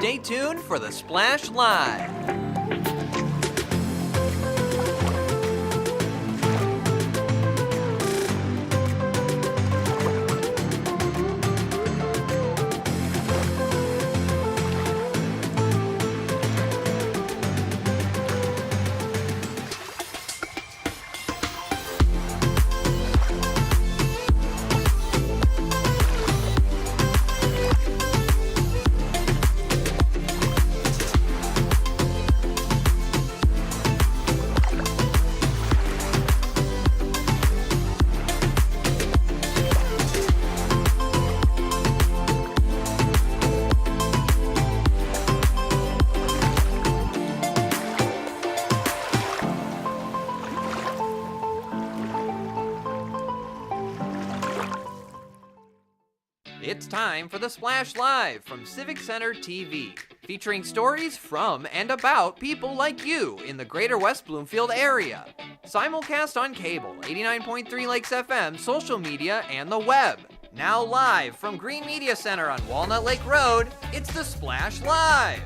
Stay tuned for the Splash Live. It's time for the Splash Live from Civic Center TV, featuring stories from and about people like you in the Greater West Bloomfield area. Simulcast on cable, 89.3 Lakes FM, social media, and the web. Now live from Green Media Center on Walnut Lake Road, it's the Splash Live.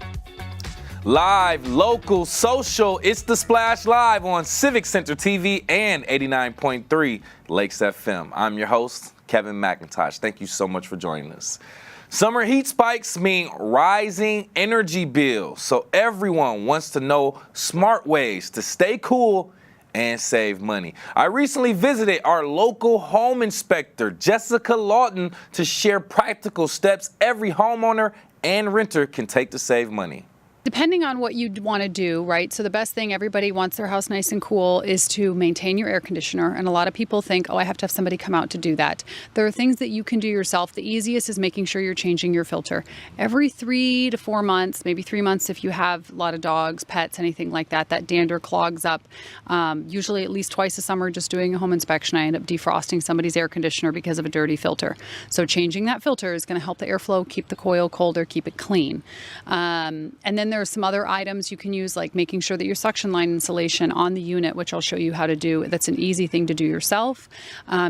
Live, local, social, it's the Splash Live on Civic Center TV and 89.3 Lakes FM. I'm your host, Kevin McIntosh. Thank you so much for joining us. Summer heat spikes mean rising energy bills, so everyone wants to know smart ways to stay cool and save money. I recently visited our local home inspector, Jessica Lawton, to share practical steps every homeowner and renter can take to save money. Depending on what you want to do, right? So the best thing, everybody wants their house nice and cool, is to maintain your air conditioner. And a lot of people think, oh, I have to have somebody come out to do that. There are things that you can do yourself. The easiest is making sure you're changing your filter. Every 3 to 4 months, maybe 3 months if you have a lot of dogs, pets, anything like that, that dander clogs up. Usually at least twice a summer, just doing a home inspection, I end up defrosting somebody's air conditioner because of a dirty filter. So changing that filter is going to help the airflow, keep the coil colder, keep it clean. And then there are some other items you can use, like making sure that your suction line insulation on the unit, which I'll show you how to do. That's an easy thing to do yourself.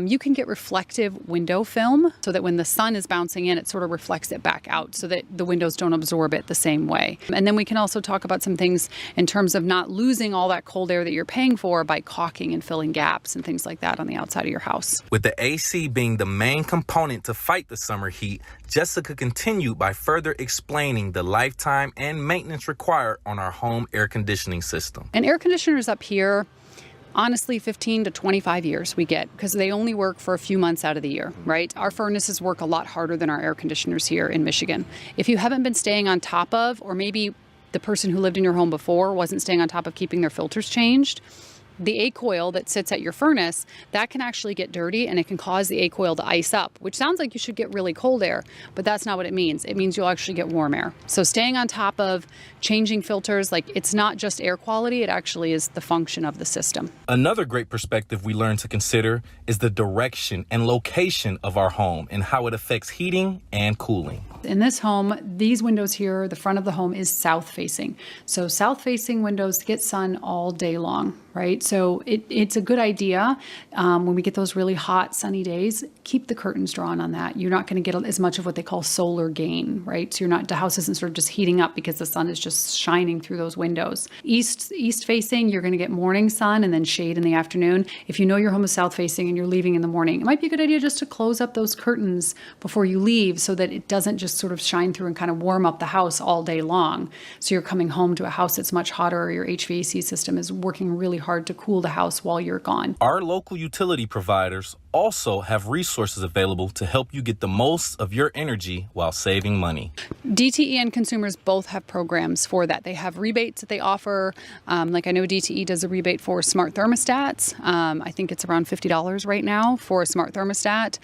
You can get reflective window film so that when the sun is bouncing in, it sort of reflects it back out so that the windows don't absorb it the same way. And then we can also talk about some things in terms of not losing all that cold air that you're paying for by caulking and filling gaps and things like that on the outside of your house. With the AC being the main component to fight the summer heat, Jessica continued by further explaining the lifetime and maintenance required on our home air conditioning system. And air conditioners up here, honestly, 15 to 25 years we get, because they only work for a few months out of the year, right? Our furnaces work a lot harder than our air conditioners here in Michigan. If you haven't been staying on top of, or maybe the person who lived in your home before wasn't staying on top of keeping their filters changed, the A-coil that sits at your furnace, that can actually get dirty and it can cause the A-coil to ice up, which sounds like you should get really cold air, but that's not what it means. It means you'll actually get warm air. So staying on top of changing filters, like it's not just air quality, it actually is the function of the system. Another great perspective we learned to consider is the direction and location of our home and how it affects heating and cooling. In this home, these windows here, the front of the home is south facing. So south facing windows get sun all day long, right? So it's a good idea when we get those really hot sunny days, keep the curtains drawn on that. You're not going to get as much of what they call solar gain, right? So the house isn't sort of just heating up because the sun is just shining through those windows. East facing, you're going to get morning sun and then shade in the afternoon. If you know your home is south facing and you're leaving in the morning, it might be a good idea just to close up those curtains before you leave so that it doesn't just sort of shine through and kind of warm up the house all day long. So you're coming home to a house that's much hotter, or your HVAC system is working really hard to cool the house while you're gone. Our local utility providers also have resources available to help you get the most of your energy while saving money. DTE and consumers both have programs for that. They have rebates that they offer. Like I know DTE does a rebate for smart thermostats. I think it's around $50 right now for a smart thermostat.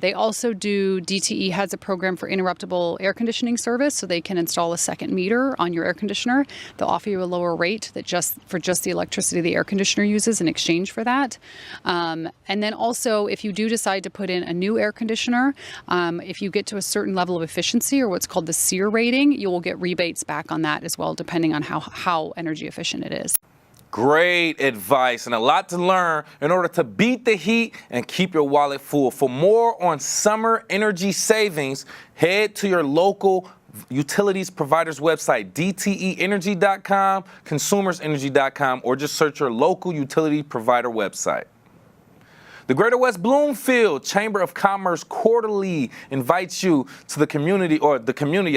They also do, DTE has a program for interruptible air conditioning service, so they can install a second meter on your air conditioner. They'll offer you a lower rate that just the electricity the air conditioner uses in exchange for that. And then also, if you do decide to put in a new air conditioner, if you get to a certain level of efficiency, or what's called the SEER rating, you will get rebates back on that as well, depending on how energy efficient it is. Great advice and a lot to learn in order to beat the heat and keep your wallet full. For more on summer energy savings, head to your local utilities providers website, dteenergy.com, consumersenergy.com, or just search your local utility provider website. The Greater West Bloomfield Chamber of Commerce quarterly invites you to the community,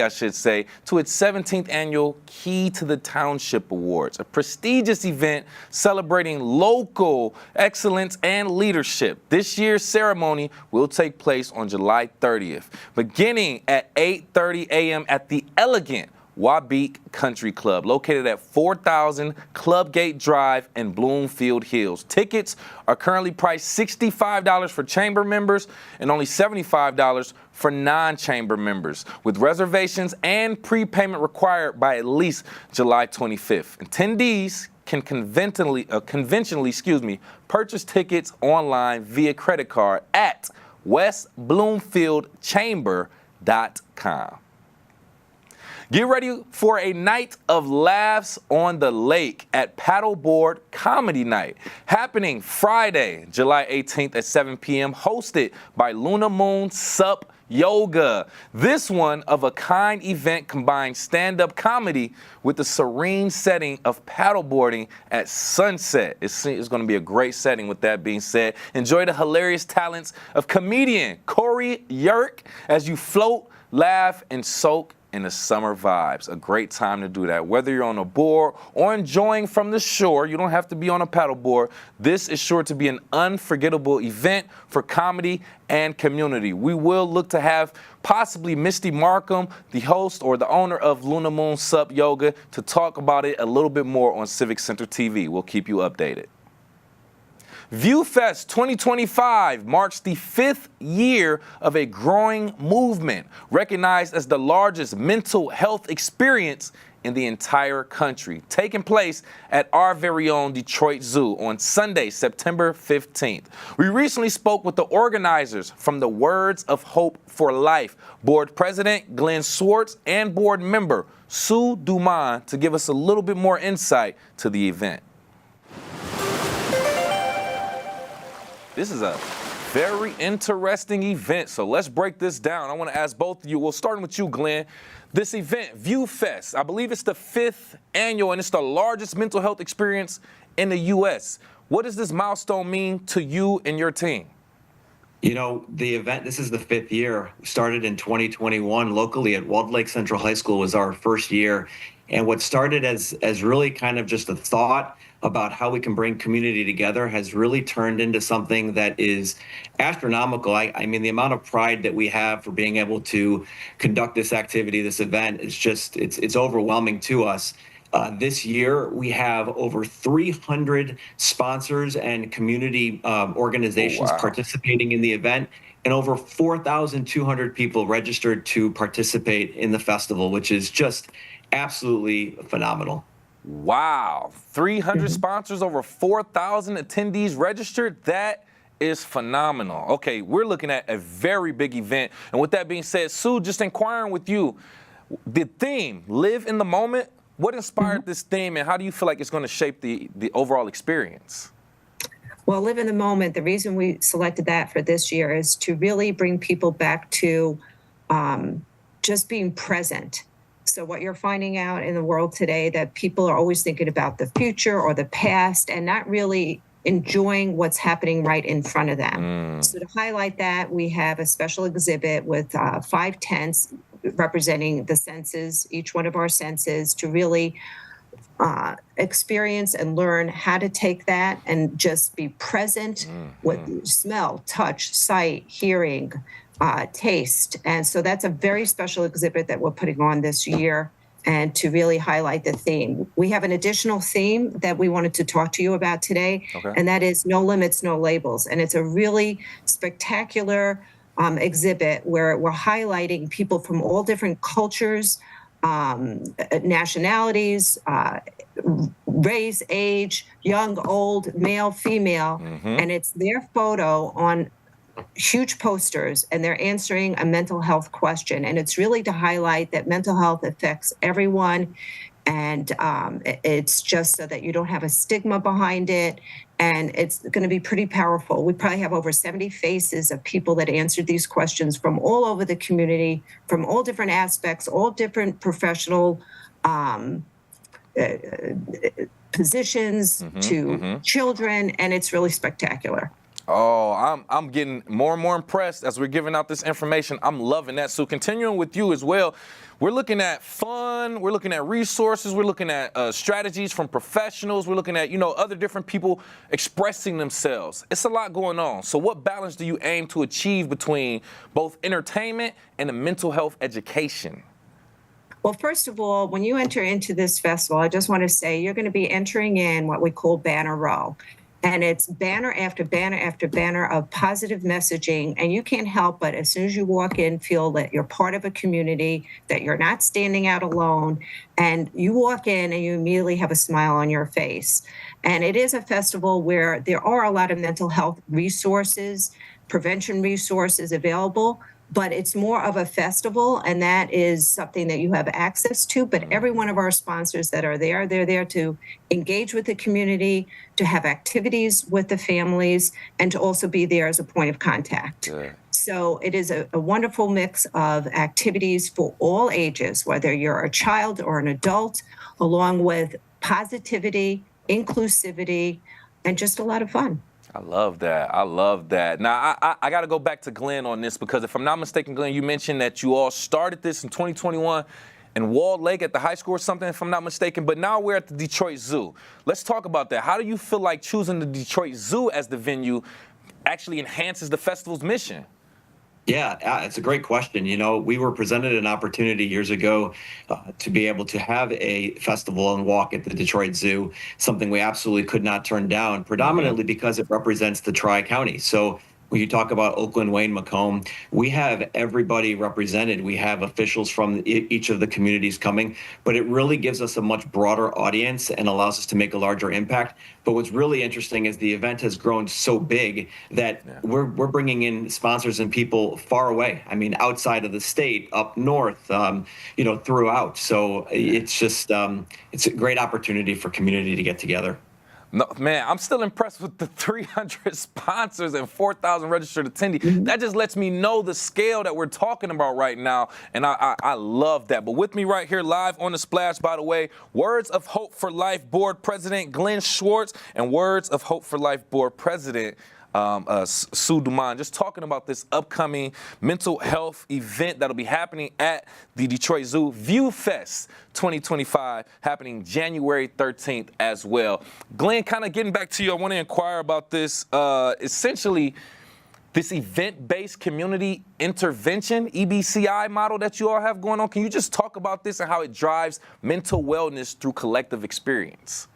I should say, to its 17th annual Key to the Township Awards, a prestigious event celebrating local excellence and leadership. This year's ceremony will take place on July 30th, beginning at 8:30 a.m. at the elegant Wabeek Country Club, located at 4000 Clubgate Drive in Bloomfield Hills. Tickets are currently priced $65 for chamber members and only $75 for non-chamber members, with reservations and prepayment required by at least July 25th. Attendees can conventionally purchase tickets online via credit card at westbloomfieldchamber.com. Get ready for a night of laughs on the lake at Paddleboard Comedy Night, happening Friday, July 18th at 7 p.m., hosted by Luna Moon Sup Yoga. This one-of-a-kind event combines stand-up comedy with the serene setting of paddleboarding at sunset. It's going to be a great setting. With that being said, enjoy the hilarious talents of comedian Corey Yerk as you float, laugh, and soak in the summer vibes. A great time to do that. Whether you're on a board or enjoying from the shore, you don't have to be on a paddleboard. This is sure to be an unforgettable event for comedy and community. We will look to have possibly Misty Markham, the host or the owner of Luna Moon Sup Yoga, to talk about it a little bit more on Civic Center TV. We'll keep you updated. ViewFest 2025 marks the 5th year of a growing movement, recognized as the largest mental health experience in the entire country, taking place at our very own Detroit Zoo on Sunday, September 15th. We recently spoke with the organizers from the Words of Hope for Life, board president Glenn Swartz and board member Sue Duman, to give us a little bit more insight to the event. This is a very interesting event, so let's break this down. I want to ask both of you, well, starting with you, Glenn, this event, ViewFest, I believe it's the 5th annual, and it's the largest mental health experience in the U.S. What does this milestone mean to you and your team? You know, the event, this is the 5th year, started in 2021 locally at Walled Lake Central High School was our first year. And what started as really kind of just a thought about how we can bring community together has really turned into something that is astronomical. I mean, the amount of pride that we have for being able to conduct this activity, this event, is just, it's overwhelming to us. This year, we have over 300 sponsors and community organizations participating in the event, and over 4,200 people registered to participate in the festival, which is just absolutely phenomenal. Wow, 300 sponsors, over 4,000 attendees registered. That is phenomenal. Okay, we're looking at a very big event. And with that being said, Sue, just inquiring with you, the theme, Live in the Moment, what inspired this theme, and how do you feel like it's going to shape the overall experience? Well, Live in the Moment, the reason we selected that for this year is to really bring people back to just being present. So what you're finding out in the world today, that people are always thinking about the future or the past and not really enjoying what's happening right in front of them. So to highlight that, we have a special exhibit with 5 tents representing the senses, each one of our senses, to really experience and learn how to take that and just be present with smell, touch, sight, hearing, taste. And so that's a very special exhibit that we're putting on this year, and to really highlight the theme. We have an additional theme that we wanted to talk to you about today, and that is No Limits, No Labels. And it's a really spectacular exhibit where we're highlighting people from all different cultures, nationalities, race, age, young, old, male, female, and it's their photo on huge posters, and they're answering a mental health question. And it's really to highlight that mental health affects everyone, And it's just so that you don't have a stigma behind it. And it's going to be pretty powerful. We probably have over 70 faces of people that answered these questions from all over the community, from all different aspects, all different professional positions to children. And it's really spectacular. Oh, I'm getting more and more impressed as we're giving out this information. I'm loving that. So continuing with you as well, we're looking at fun, we're looking at resources, we're looking at strategies from professionals, we're looking at, other different people expressing themselves. It's a lot going on. So what balance do you aim to achieve between both entertainment and the mental health education? Well, first of all, when you enter into this festival, I just want to say you're going to be entering in what we call Banner Row. And it's banner after banner after banner of positive messaging. And you can't help but, as soon as you walk in, feel that you're part of a community, that you're not standing out alone. And you walk in and you immediately have a smile on your face. And it is a festival where there are a lot of mental health resources, prevention resources available. But it's more of a festival, and that is something that you have access to. But every one of our sponsors that are there, they're there to engage with the community, to have activities with the families, and to also be there as a point of contact. Good. So it is a wonderful mix of activities for all ages, whether you're a child or an adult, along with positivity, inclusivity, and just a lot of fun. I love that. I love that. Now, I got to go back to Glenn on this, because if I'm not mistaken, Glenn, you mentioned that you all started this in 2021 in Walled Lake at the high school or something, if I'm not mistaken, but now we're at the Detroit Zoo. Let's talk about that. How do you feel like choosing the Detroit Zoo as the venue actually enhances the festival's mission? Yeah, it's a great question. We were presented an opportunity years ago to be able to have a festival and walk at the Detroit Zoo, something we absolutely could not turn down, predominantly because it represents the Tri-County. So when you talk about Oakland, Wayne, Macomb, we have everybody represented. We have officials from each of the communities coming, but it really gives us a much broader audience and allows us to make a larger impact. But what's really interesting is the event has grown so big that we're bringing in sponsors and people far away. I mean, outside of the state, up north, throughout. So it's just it's a great opportunity for community to get together. No, man, I'm still impressed with the 300 sponsors and 4,000 registered attendees. That just lets me know the scale that we're talking about right now, and I love that. But with me right here live on The Splash, by the way, Words of Hope for Life Board President Glenn Schwartz and Words of Hope for Life Board President Sue Dumont, just talking about this upcoming mental health event that'll be happening at the Detroit Zoo, View Fest 2025, happening January 13th as well. Glenn, kind of getting back to you, I want to inquire about this, essentially this event-based community intervention, EBCI model that you all have going on. Can you just talk about this and how it drives mental wellness through collective experience?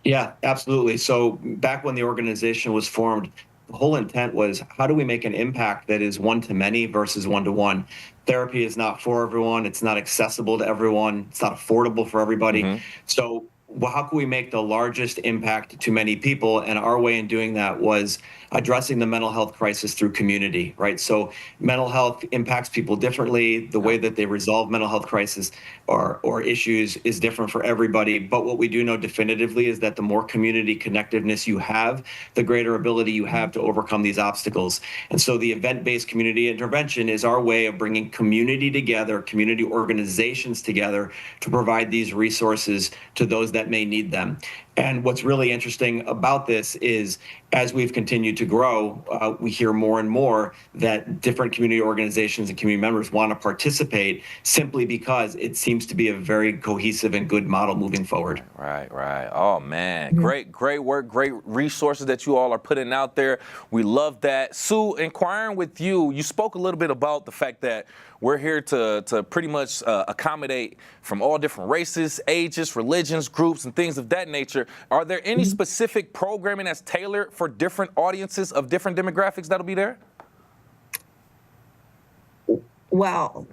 Yeah, absolutely. So back when the organization was formed, the whole intent was, how do we make an impact that is one-to-many versus one-to-one? Therapy is not for everyone. It's not accessible to everyone. It's not affordable for everybody. So how can we make the largest impact to many people? And our way in doing that was addressing the mental health crisis through community, right? So mental health impacts people differently. The way that they resolve mental health crisis or issues is different for everybody. But what we do know definitively is that the more community connectiveness you have, the greater ability you have to overcome these obstacles. And so the event-based community intervention is our way of bringing community together, community organizations together to provide these resources to those that may need them. And what's really interesting about this is, as we've continued to grow, we hear more and more that different community organizations and community members want to participate simply because it seems to be a very cohesive and good model moving forward. Right. Oh, man. Great work, great resources that you all are putting out there. We love that. Sue, inquiring with you, you spoke a little bit about the fact that we're here to pretty much accommodate from all different races, ages, religions, groups, and things of that nature. Are there any specific programming that's tailored for different audiences of different demographics that'll be there? Well,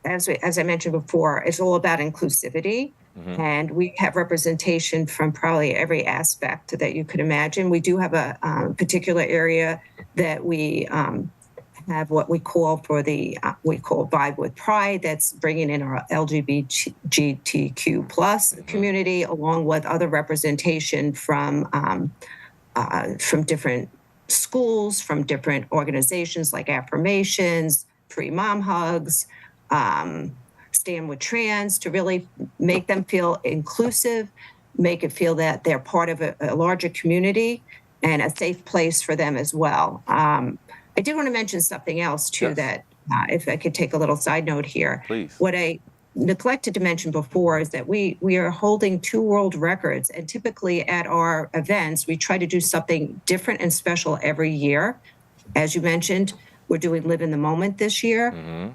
as I mentioned before, it's all about inclusivity. And we have representation from probably every aspect that you could imagine. We do have a particular area that we have what we call we call Vibe with Pride. That's bringing in our LGBTQ plus community, along with other representation from different schools, from different organizations like Affirmations, Pre-Mom Hugs, Stand with Trans, to really make them feel inclusive, make it feel that they're part of a larger community and a safe place for them as well. I did want to mention something else too, Yes. that if I could take a little side note here. Please. What I neglected to mention before is that we are holding 2 world records, and typically at our events, we try to do something different and special every year. As you mentioned, we're doing Live in the Moment this year.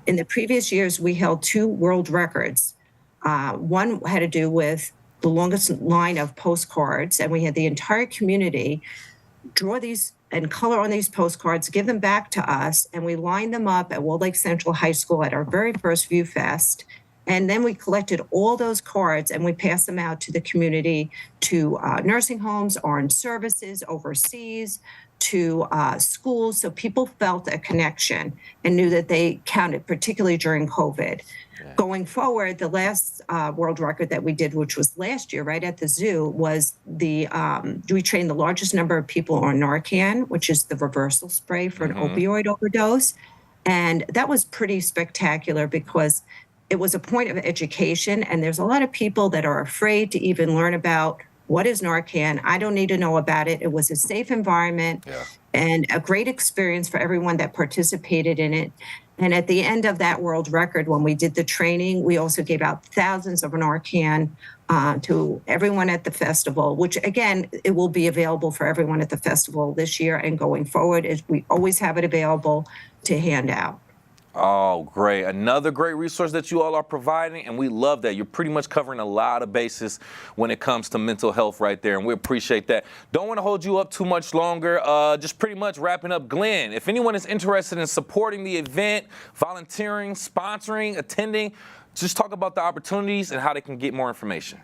In the previous years, we held 2 world records. One had to do with the longest line of postcards, and we had the entire community draw these and color on these postcards, give them back to us, and we lined them up at Walled Lake Central High School at our very first View Fest. And then we collected all those cards and we passed them out to the community, to nursing homes, orange services, overseas, to schools. So people felt a connection and knew that they counted, particularly during COVID. Yeah. Going forward, the last world record that we did, which was last year, right at the zoo, was we trained the largest number of people on Narcan, which is the reversal spray for an opioid overdose. And that was pretty spectacular because it was a point of education, and there's a lot of people that are afraid to even learn about what is Narcan. I don't need to know about it. It was a safe environment and a great experience for everyone that participated in it. And at the end of that world record, when we did the training, we also gave out thousands of Narcan to everyone at the festival, which again, it will be available for everyone at the festival this year and going forward. We always have it available to hand out. Oh, great. Another great resource that you all are providing, and we love that. You're pretty much covering a lot of bases when it comes to mental health right there, and we appreciate that. Don't want to hold you up too much longer. Just pretty much wrapping up, Glenn, if anyone is interested in supporting the event, volunteering, sponsoring, attending, just talk about the opportunities and how they can get more information.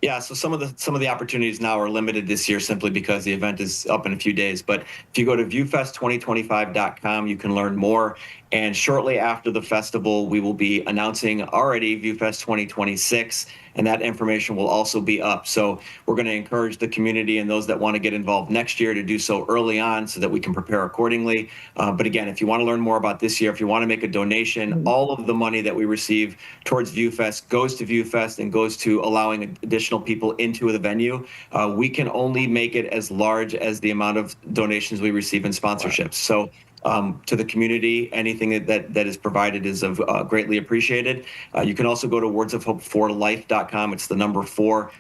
Yeah, so some of the opportunities now are limited this year simply because the event is up in a few days. But if you go to viewfest2025.com, you can learn more. And shortly after the festival, we will be announcing already Viewfest 2026, and that information will also be up. So we're going to encourage the community and those that want to get involved next year to do so early on so that we can prepare accordingly. But again, if you want to learn more about this year, if you want to make a donation, all of the money that we receive towards Viewfest goes to Viewfest and goes to allowing additional people into the venue. We can only make it as large as the amount of donations we receive in sponsorships. So to the community, anything that is provided is greatly appreciated. You can also go to wordsofhopeforlife.com. It's the number 4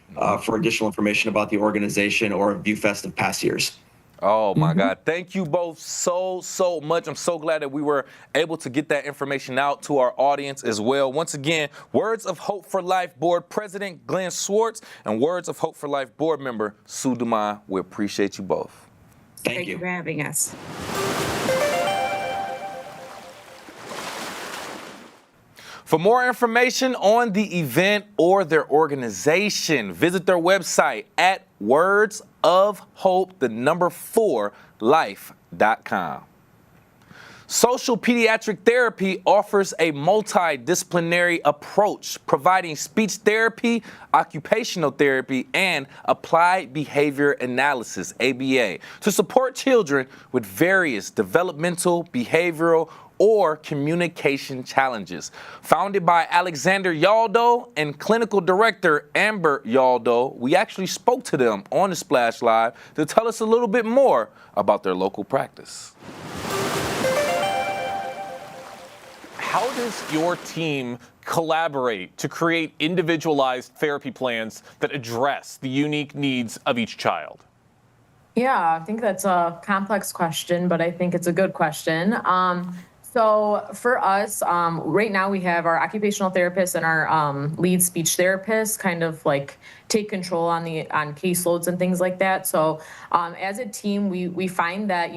for additional information about the organization or Viewfest of past years. Oh, my God. Thank you both so much. I'm so glad that we were able to get that information out to our audience as well. Once again, Words of Hope for Life Board President Glenn Swartz and Words of Hope for Life Board Member Sue Dumais. We appreciate you both. Thank you for having us. For more information on the event or their organization, visit their website at wordsofhope4life.com. Social Pediatric Therapy offers a multidisciplinary approach, providing speech therapy, occupational therapy, and applied behavior analysis, ABA, to support children with various developmental, behavioral, or communication challenges. Founded by Alexander Yaldo and Clinical Director Amber Yaldo, we actually spoke to them on the Splash Live to tell us a little bit more about their local practice. How does your team collaborate to create individualized therapy plans that address the unique needs of each child? Yeah, I think that's a complex question, but I think it's a good question. So for us, right now we have our occupational therapist and our lead speech therapist kind of like take control on caseloads and things like that. So as a team, we find that,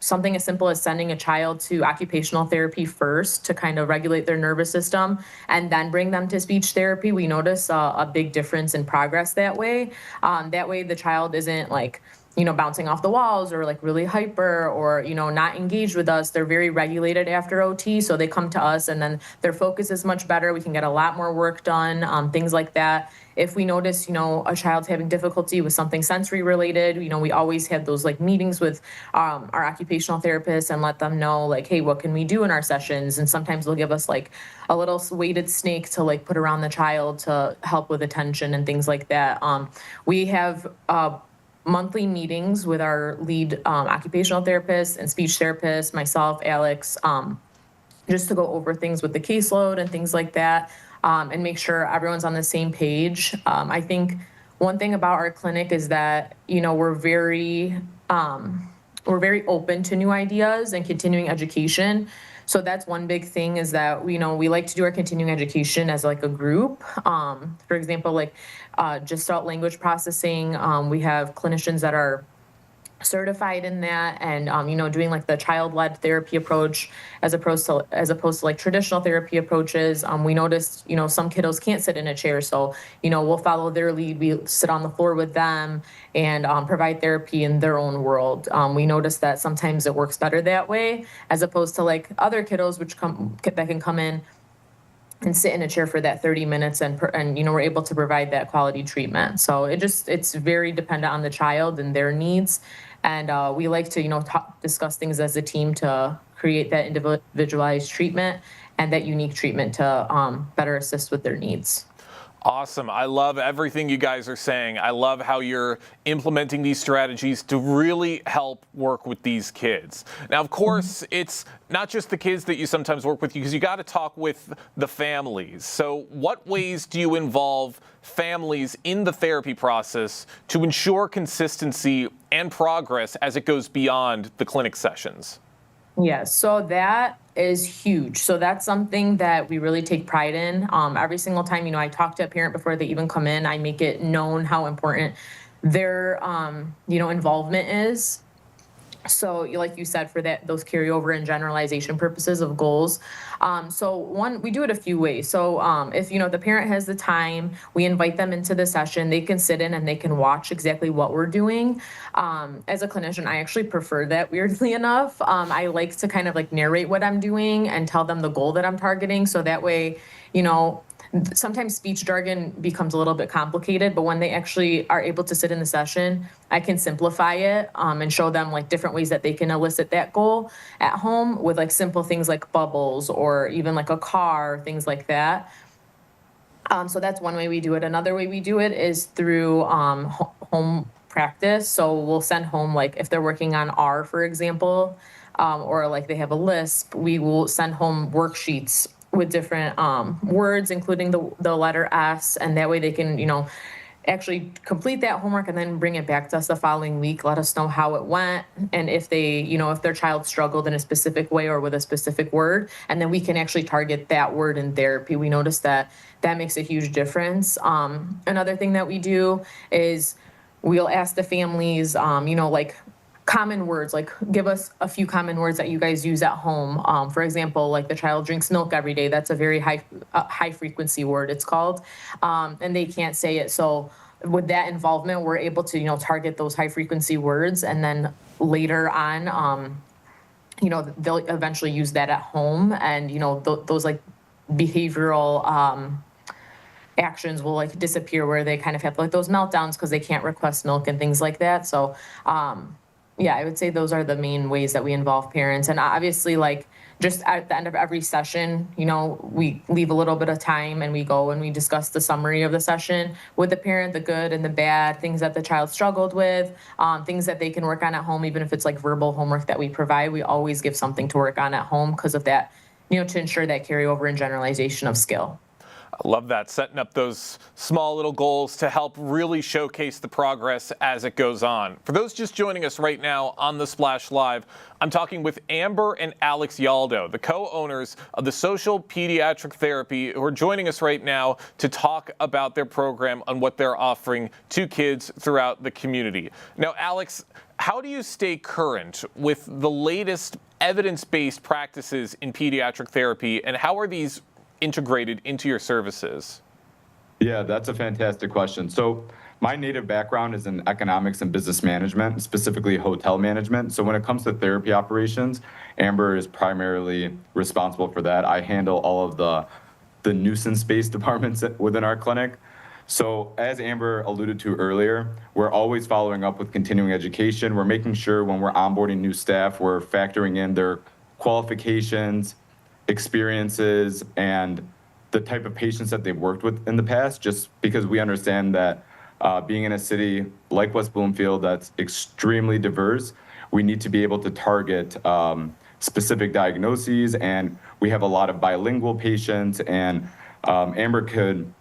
something as simple as sending a child to occupational therapy first to kind of regulate their nervous system and then bring them to speech therapy, we notice a big difference in progress that way. That way the child isn't like, bouncing off the walls or like really hyper or, not engaged with us, they're very regulated after OT. So they come to us and then their focus is much better. We can get a lot more work done, things like that. If we notice, a child's having difficulty with something sensory related, we always have those like meetings with our occupational therapists and let them know like, hey, what can we do in our sessions? And sometimes they'll give us like a little weighted snake to like put around the child to help with attention and things like that. We have monthly meetings with our lead occupational therapist and speech therapist, myself, Alex, just to go over things with the caseload and things like that, and make sure everyone's on the same page. I think one thing about our clinic is that, we're very open to new ideas and continuing education. So that's one big thing is that, we like to do our continuing education as like a group. For example, like gestalt language processing, we have clinicians that are certified in that and, doing like the child-led therapy approach as opposed to like traditional therapy approaches. We noticed, some kiddos can't sit in a chair. So, we'll follow their lead. We sit on the floor with them and provide therapy in their own world. We noticed that sometimes it works better that way as opposed to like other kiddos that can come in and sit in a chair for that 30 minutes and we're able to provide that quality treatment. So it's very dependent on the child and their needs. And we like to, discuss things as a team to create that individualized treatment and that unique treatment to better assist with their needs. Awesome. I love everything you guys are saying. I love how you're implementing these strategies to really help work with these kids. Now, of course, it's not just the kids that you sometimes work with because you got to talk with the families. So what ways do you involve families in the therapy process to ensure consistency and progress as it goes beyond the clinic sessions? Yes, so that is huge. So that's something that we really take pride in. Every single time, I talk to a parent before they even come in, I make it known how important their, involvement is. So like you said, for those carryover and generalization purposes of goals. We do it a few ways. So if, the parent has the time, we invite them into the session, they can sit in and they can watch exactly what we're doing. As a clinician, I actually prefer that, weirdly enough. I like to kind of like narrate what I'm doing and tell them the goal that I'm targeting. So that way, sometimes speech jargon becomes a little bit complicated, but when they actually are able to sit in the session, I can simplify it and show them like different ways that they can elicit that goal at home with like simple things like bubbles or even like a car, things like that. So that's one way we do it. Another way we do it is through home practice. So we'll send home, like if they're working on R, for example, or like they have a lisp, we will send home worksheets with different words, including the letter S, and that way they can, actually complete that homework and then bring it back to us the following week, let us know how it went, and if they, if their child struggled in a specific way or with a specific word, and then we can actually target that word in therapy. We noticed that makes a huge difference. Another thing that we do is we'll ask the families, like common words, like give us a few common words that you guys use at home. For example, like the child drinks milk every day. That's a very high frequency word, it's called, and they can't say it. So with that involvement, we're able to, target those high frequency words, and then later on, they'll eventually use that at home, and those like behavioral actions will like disappear where they kind of have like those meltdowns because they can't request milk and things like that. So yeah, I would say those are the main ways that we involve parents. And obviously, like just at the end of every session, we leave a little bit of time and we go and we discuss the summary of the session with the parent, the good and the bad, things that the child struggled with, things that they can work on at home, even if it's like verbal homework that we provide. We always give something to work on at home because of that, to ensure that carryover and generalization of skill. I love that, setting up those small little goals to help really showcase the progress as it goes on. For those just joining us right now on the Splash Live, I'm talking with Amber and Alex Yaldo, the co-owners of the Social Pediatric Therapy, who are joining us right now to talk about their program and what they're offering to kids throughout the community. Now, Alex, how do you stay current with the latest evidence-based practices in pediatric therapy, and how are these integrated into your services? Yeah, that's a fantastic question. So my native background is in economics and business management, specifically hotel management. So when it comes to therapy operations, Amber is primarily responsible for that. I handle all of the nuisance-based departments within our clinic. So as Amber alluded to earlier, we're always following up with continuing education. We're making sure when we're onboarding new staff, we're factoring in their qualifications, experiences, and the type of patients that they've worked with in the past, just because we understand that being in a city like West Bloomfield that's extremely diverse, we need to be able to target specific diagnoses, and we have a lot of bilingual patients, and Amber could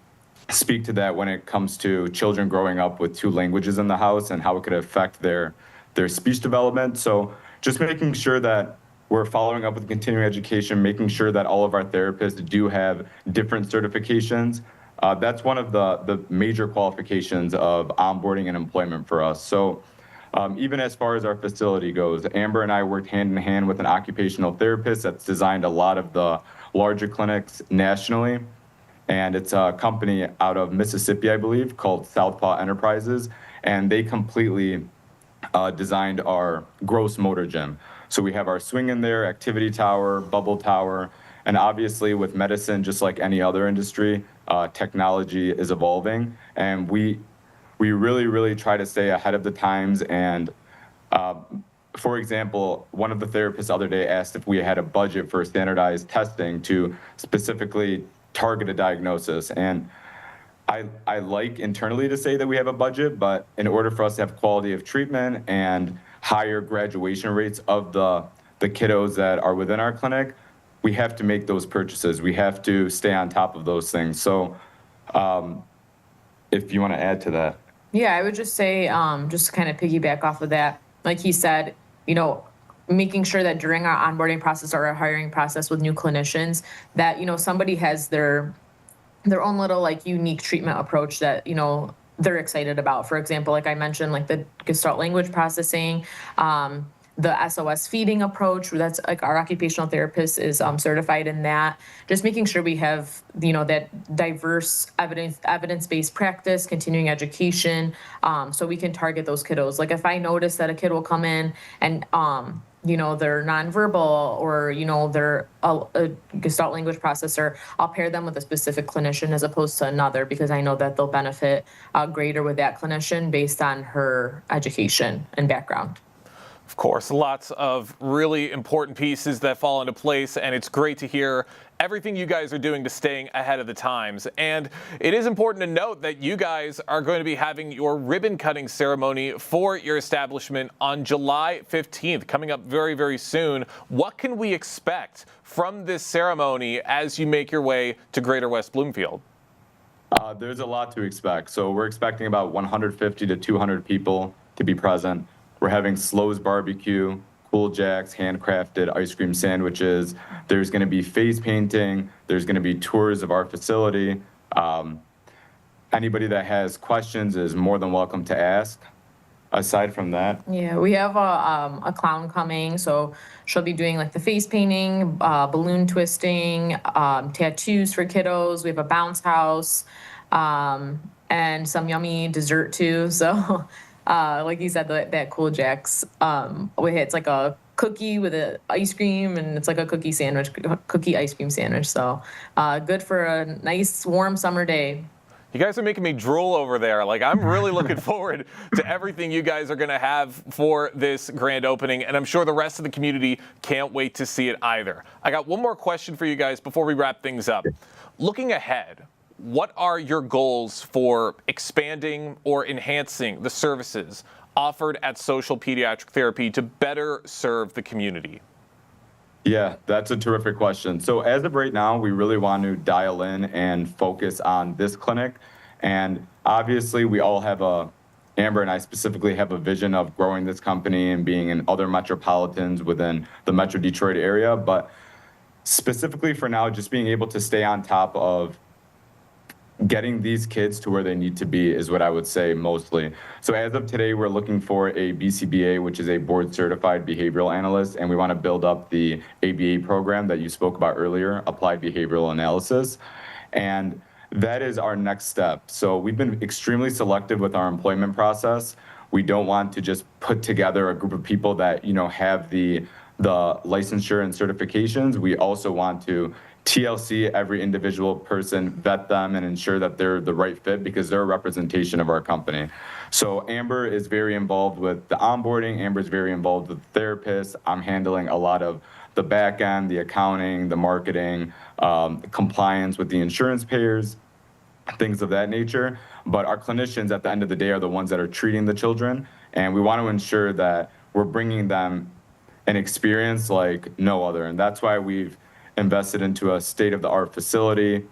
speak to that when it comes to children growing up with two languages in the house and how it could affect their speech development. So just making sure that we're following up with continuing education, making sure that all of our therapists do have different certifications. That's one of the major qualifications of onboarding and employment for us. So even as far as our facility goes, Amber and I worked hand in hand with an occupational therapist that's designed a lot of the larger clinics nationally. And it's a company out of Mississippi, I believe, called Southpaw Enterprises. And they completely designed our gross motor gym. So we have our swing in there, activity tower, bubble tower. And obviously with medicine, just like any other industry, technology is evolving. And we really try to stay ahead of the times. And for example, one of the therapists the other day asked if we had a budget for standardized testing to specifically target a diagnosis. And I like internally to say that we have a budget, but in order for us to have quality of treatment and higher graduation rates of the kiddos that are within our clinic, we have to make those purchases. We have to stay on top of those things. So if you want to add to that. Yeah, I would just say, just to kind of piggyback off of that, like he said, making sure that during our onboarding process or our hiring process with new clinicians, that, somebody has their own little like unique treatment approach that, they're excited about. For example, like I mentioned, like the Gestalt language processing, the SOS feeding approach, that's like our occupational therapist is certified in that. Just making sure we have, that diverse evidence-based practice, continuing education, so we can target those kiddos. Like if I notice that a kid will come in and, they're nonverbal or, they're a Gestalt language processor, I'll pair them with a specific clinician as opposed to another, because I know that they'll benefit greater with that clinician based on her education and background. Of course, lots of really important pieces that fall into place, and it's great to hear everything you guys are doing to staying ahead of the times. And it is important to note that you guys are going to be having your ribbon cutting ceremony for your establishment on July 15th, coming up very, very soon. What can we expect from this ceremony as you make your way to Greater West Bloomfield? There's a lot to expect. So we're expecting about 150 to 200 people to be present. We're having Slows Barbecue, Cool Jacks, handcrafted ice cream sandwiches. There's going to be face painting. There's going to be tours of our facility. Anybody that has questions is more than welcome to ask. Aside from that, yeah, we have a clown coming, so she'll be doing like the face painting, balloon twisting, tattoos for kiddos. We have a bounce house, and some yummy dessert too. So. Like you said, that Cool Jacks, it's like a cookie with an ice cream, and it's like a cookie ice cream sandwich. So good for a nice warm summer day. You guys are making me drool over there. Like, I'm really looking forward to everything you guys are going to have for this grand opening, and I'm sure the rest of the community can't wait to see it either. I got one more question for you guys before we wrap things up. Looking ahead, what are your goals for expanding or enhancing the services offered at Social Pediatric Therapy to better serve the community? Yeah, that's a terrific question. So as of right now, we really want to dial in and focus on this clinic. And obviously, we all have Amber and I specifically have a vision of growing this company and being in other metropolitans within the Metro Detroit area. But specifically for now, just being able to stay on top of getting these kids to where they need to be is what I would say mostly. So as of today, we're looking for a BCBA, which is a board certified behavioral analyst, and we want to build up the ABA program that you spoke about earlier, applied behavioral analysis. And that is our next step. So we've been extremely selective with our employment process. We don't want to just put together a group of people that, have the licensure and certifications. We also want to TLC every individual person, vet them, and ensure that they're the right fit because they're a representation of our company. So Amber is very involved with the onboarding. Amber's very involved with therapists. I'm handling a lot of the back end, the accounting, the marketing, compliance with the insurance payers, things of that nature. But our clinicians at the end of the day are the ones that are treating the children. And we want to ensure that we're bringing them an experience like no other. And that's why we've invested into a state-of-the-art facility.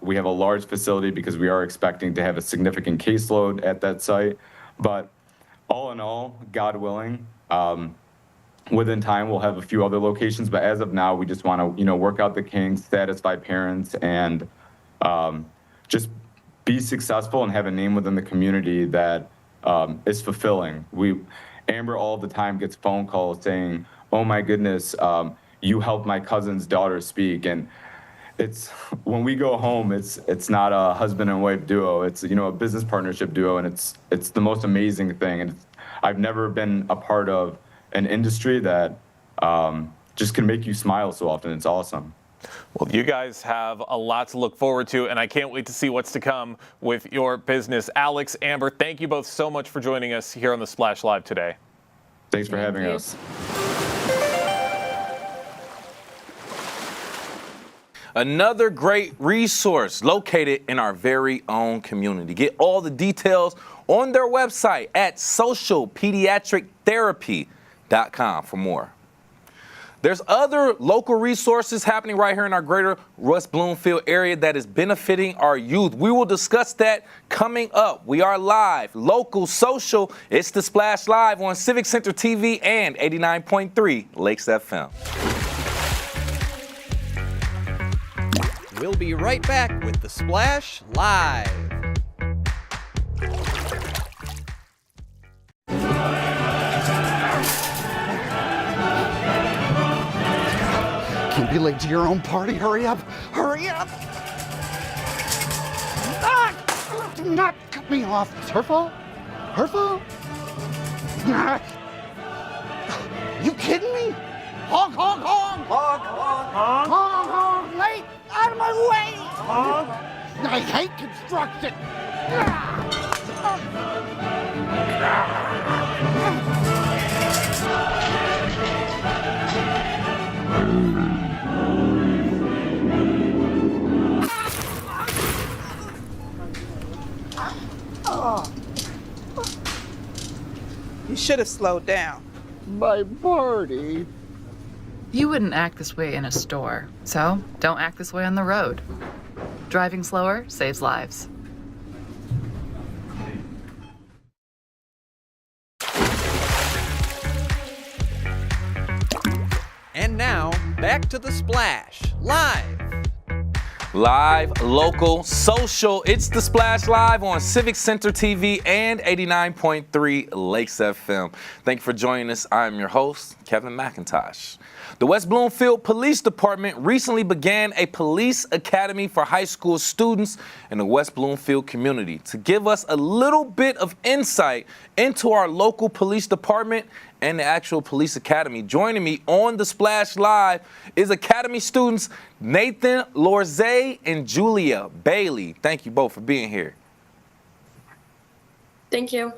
We have a large facility because we are expecting to have a significant caseload at that site. But all in all, God willing, within time, we'll have a few other locations. But as of now, we just want to, work out the kinks, satisfy parents, and just be successful and have a name within the community that is fulfilling. Amber all the time gets phone calls saying, "Oh my goodness, you helped my cousin's daughter speak." And it's when we go home, it's not a husband and wife duo. It's a business partnership duo, and it's the most amazing thing. And I've never been a part of an industry that just can make you smile so often. It's awesome. Well, you guys have a lot to look forward to, and I can't wait to see what's to come with your business. Alex, Amber, thank you both so much for joining us here on the Splash Live today. Thanks for having us. Another great resource located in our very own community. Get all the details on their website at socialpediatrictherapy.com for more. There's other local resources happening right here in our Greater West Bloomfield area that is benefiting our youth. We will discuss that coming up. We are live, local, social. It's the Splash Live on Civic Center TV and 89.3 Lakes FM. We'll be right back with the Splash Live. Can't be late to your own party. Hurry up! Hurry up! Ah! Do not cut me off. It's her fault. Her fault. Ah. You kidding me? Honk, honk, honk! Honk, honk, honk! Honk, honk! Late! Out of my way! Honk! I hate construction. You should have slowed down. My party. You wouldn't act this way in a store, so don't act this way on the road. Driving slower saves lives. And now, back to the Splash Live. Live, local, social. It's the Splash Live on Civic Center TV and 89.3 Lakes FM. Thank you for joining us. I'm your host, Kevin McIntosh. The West Bloomfield Police Department recently began a police academy for high school students in the West Bloomfield community. To give us a little bit of insight into our local police department and the actual police academy, joining me on the Splash Live is Academy students Nathan Lorze and Julia Bailey. Thank you both for being here. Thank you.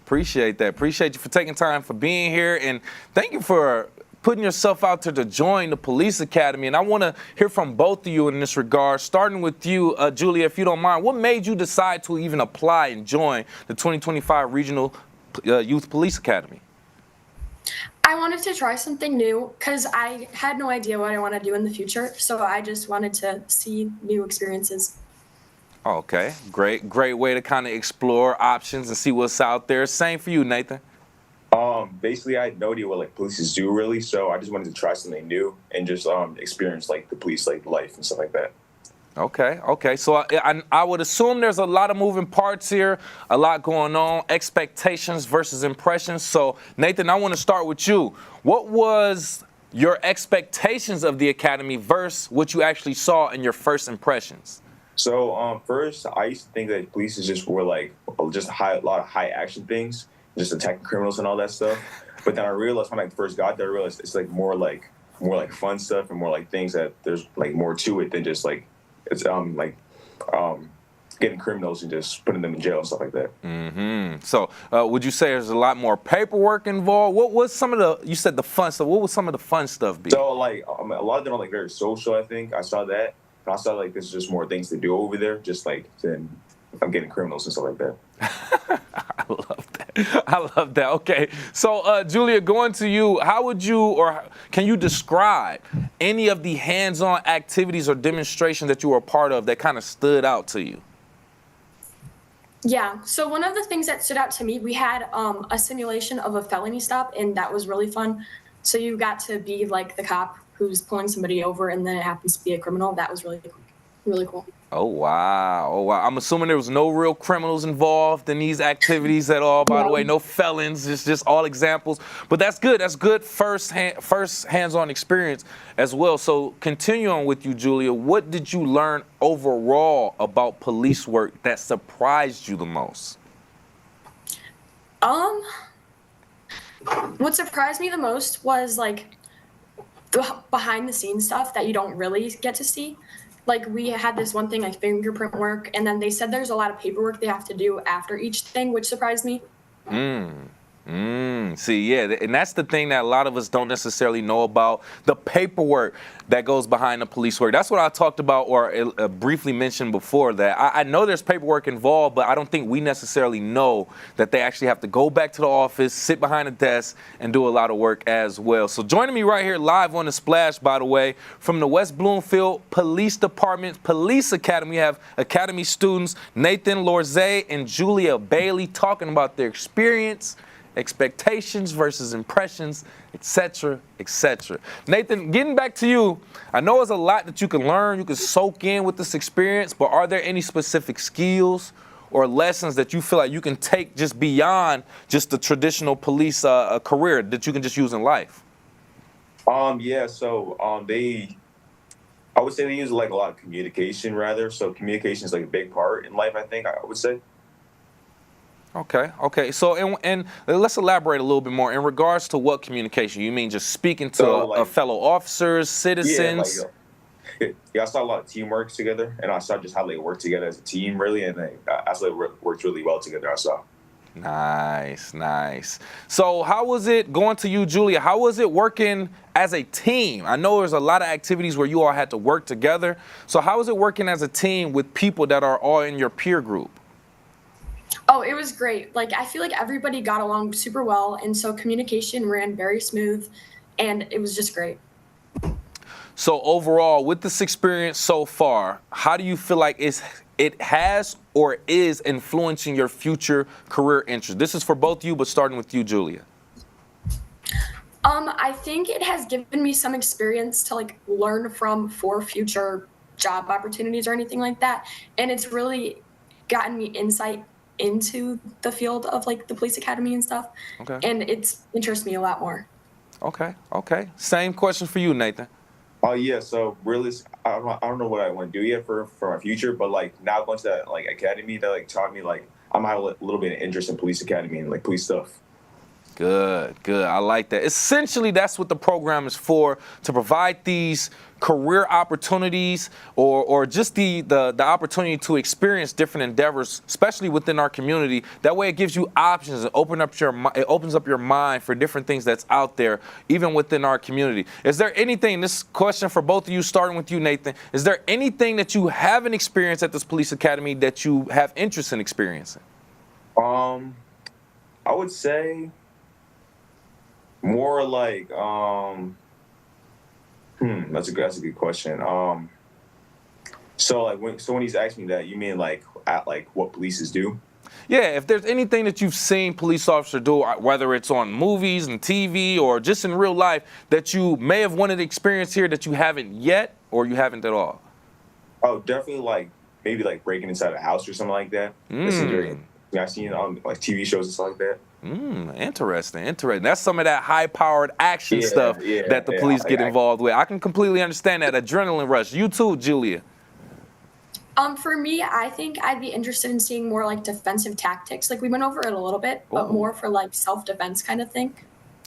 Appreciate that. Appreciate you for taking time for being here, and thank you for putting yourself out there to join the police academy. And I want to hear from both of you in this regard, starting with you, Julia, if you don't mind. What made you decide to even apply and join the 2025 Regional Youth Police Academy? I wanted to try something new because I had no idea what I want to do in the future. So I just wanted to see new experiences. Okay, great way to kind of explore options and see what's out there. Same for you, Nathan. Basically, I had no idea what like police do really, so I just wanted to try something new and just experience like the police like life and stuff like that. Okay. So I would assume there's a lot of moving parts here, a lot going on, expectations versus impressions. So Nathan, I want to start with you. What was your expectations of the academy versus what you actually saw in your first impressions? So first, I used to think that police is just were like just a lot of high action things, just attacking criminals and all that stuff. But then I realized when I first got there, I realized it's like more like fun stuff and more like things that there's like more to it than just like it's getting criminals and just putting them in jail and stuff like that. Mm-hmm. So would you say there's a lot more paperwork involved? What was some of you said the fun stuff, what was some of the fun stuff be? So like a lot of them are like very social, I think. I saw that. And I saw like there's just more things to do over there, just like than I'm getting criminals and stuff like that. I love that. I love that. Okay. So Julia, going to you, how would you or can you describe any of the hands-on activities or demonstrations that you were a part of that kind of stood out to you? Yeah, so one of the things that stood out to me, we had a simulation of a felony stop, and that was really fun. So you got to be like the cop who's pulling somebody over, and then it happens to be a criminal. That was really cool. Oh, wow. Oh, wow. I'm assuming there was no real criminals involved in these activities at all, by the way. No felons, just all examples. But that's good. That's good first hands-on experience as well. So continue on with you, Julia. What did you learn overall about police work that surprised you the most? What surprised me the most was like the behind the scenes stuff that you don't really get to see. Like we had this one thing like fingerprint work, and then they said there's a lot of paperwork they have to do after each thing, which surprised me. See, yeah, and that's the thing that a lot of us don't necessarily know about, the paperwork that goes behind the police work. That's what I talked about or briefly mentioned before, that I know there's paperwork involved, but I don't think we necessarily know that they actually have to go back to the office, sit behind a desk, and do a lot of work as well. So joining me right here live on The Splash, by the way, from the West Bloomfield Police Department Police Academy, we have Academy students Nathan Lorzay and Julia Bailey talking about their experience, expectations versus impressions, etc., etc. Nathan, getting back to you, I know there's a lot that you can learn, you can soak in with this experience, but are there any specific skills or lessons that you feel like you can take just beyond just the traditional police career that you can just use in life? Yeah, so I would say they use like a lot of communication rather. So communication is like a big part in life, I think, I would say. Okay. So, and let's elaborate a little bit more in regards to what communication. You mean just speaking to fellow officers, citizens? Yeah, I saw a lot of teamwork together, and I saw just how they work together as a team, really, and I saw they worked really well together, I saw. Nice. So how was it, going to you, Julia, how was it working as a team? I know there's a lot of activities where you all had to work together. So how was it working as a team with people that are all in your peer group? Oh, it was great. Like, I feel like everybody got along super well, and so communication ran very smooth, and it was just great. So overall, with this experience so far, how do you feel like it has or is influencing your future career interest? This is for both of you, but starting with you, Julia. I think it has given me some experience to like learn from for future job opportunities or anything like that, and it's really gotten me insight into the field of like the police academy and stuff. Okay. And it's interests me a lot more. Okay. Same question for you, Nathan. Yeah, so really, I don't know what I want to do yet for my future, but like now going to that like academy that like taught me like I'm gonna have a little bit of interest in police academy and like police stuff. Good. I like that. Essentially, that's what the program is for, to provide these career opportunities or just the opportunity to experience different endeavors, especially within our community. That way it gives you options and it opens up your mind for different things that's out there, even within our community. Is there anything, this question for both of you, starting with you, Nathan, is there anything that you haven't experienced at this police academy that you have interest in experiencing? I would say more like that's a good question. So when he's asking me that, you mean like at like what police do? Yeah, if there's anything that you've seen police officers do, whether it's on movies and TV or just in real life, that you may have wanted to experience here that you haven't yet or you haven't at all. Oh, definitely like maybe like breaking inside a house or something like that. I've seen on like TV shows and stuff like that. Interesting. That's some of that high-powered action stuff that the police get involved with. I can completely understand that adrenaline rush. You too, Julia. For me, I think I'd be interested in seeing more like defensive tactics. Like we went over it a little bit, but more for like self-defense kind of thing.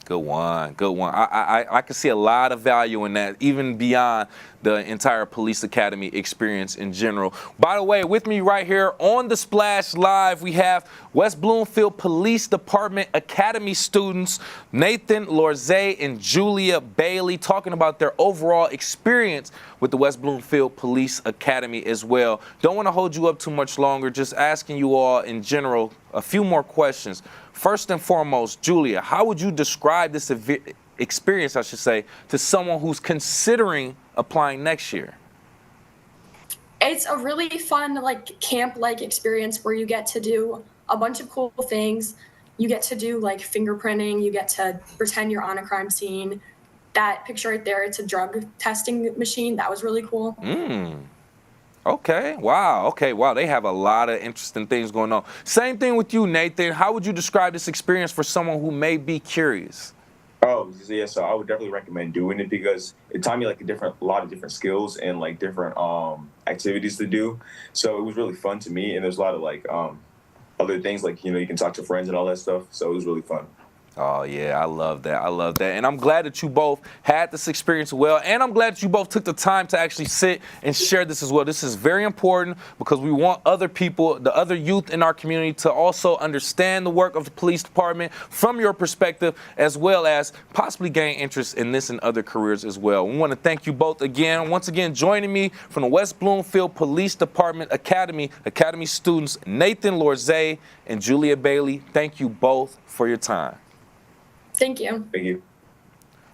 Good one, good one. I can see a lot of value in that, even beyond the entire police academy experience in general. By the way, with me right here on the Splash Live, we have West Bloomfield Police Department Academy students Nathan Lorzay and Julia Bailey talking about their overall experience with the West Bloomfield Police Academy as well. Don't want to hold you up too much longer, just asking you all in general a few more questions. First and foremost, Julia, how would you describe this experience, I should say, to someone who's considering applying next year? It's a really fun, like camp-like experience where you get to do a bunch of cool things. You get to do like fingerprinting. You get to pretend you're on a crime scene. That picture right there, it's a drug testing machine. That was really cool. Okay, wow, they have a lot of interesting things going on. Same thing with you, Nathan. How would you describe this experience for someone who may be curious? Oh, yeah, so I would definitely recommend doing it because it taught me like a lot of different skills and like different activities to do. So it was really fun to me, and there's a lot of like other things like, you know, you can talk to friends and all that stuff. So it was really fun. Oh, yeah, I love that. I love that. And I'm glad that you both had this experience well. And I'm glad that you both took the time to actually sit and share this as well. This is very important because we want other people, the other youth in our community, to also understand the work of the police department from your perspective, as well as possibly gain interest in this and other careers as well. We want to thank you both again. Once again, joining me from the West Bloomfield Police Department Academy students Nathan Lorzay and Julia Bailey. Thank you both for your time. Thank you. Thank you.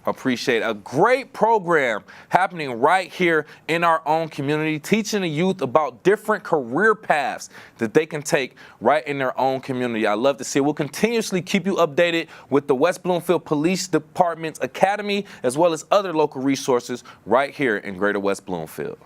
Appreciate a great program happening right here in our own community, teaching the youth about different career paths that they can take right in their own community. I love to see it. We'll continuously keep you updated with the West Bloomfield Police Department's Academy, as well as other local resources right here in Greater West Bloomfield.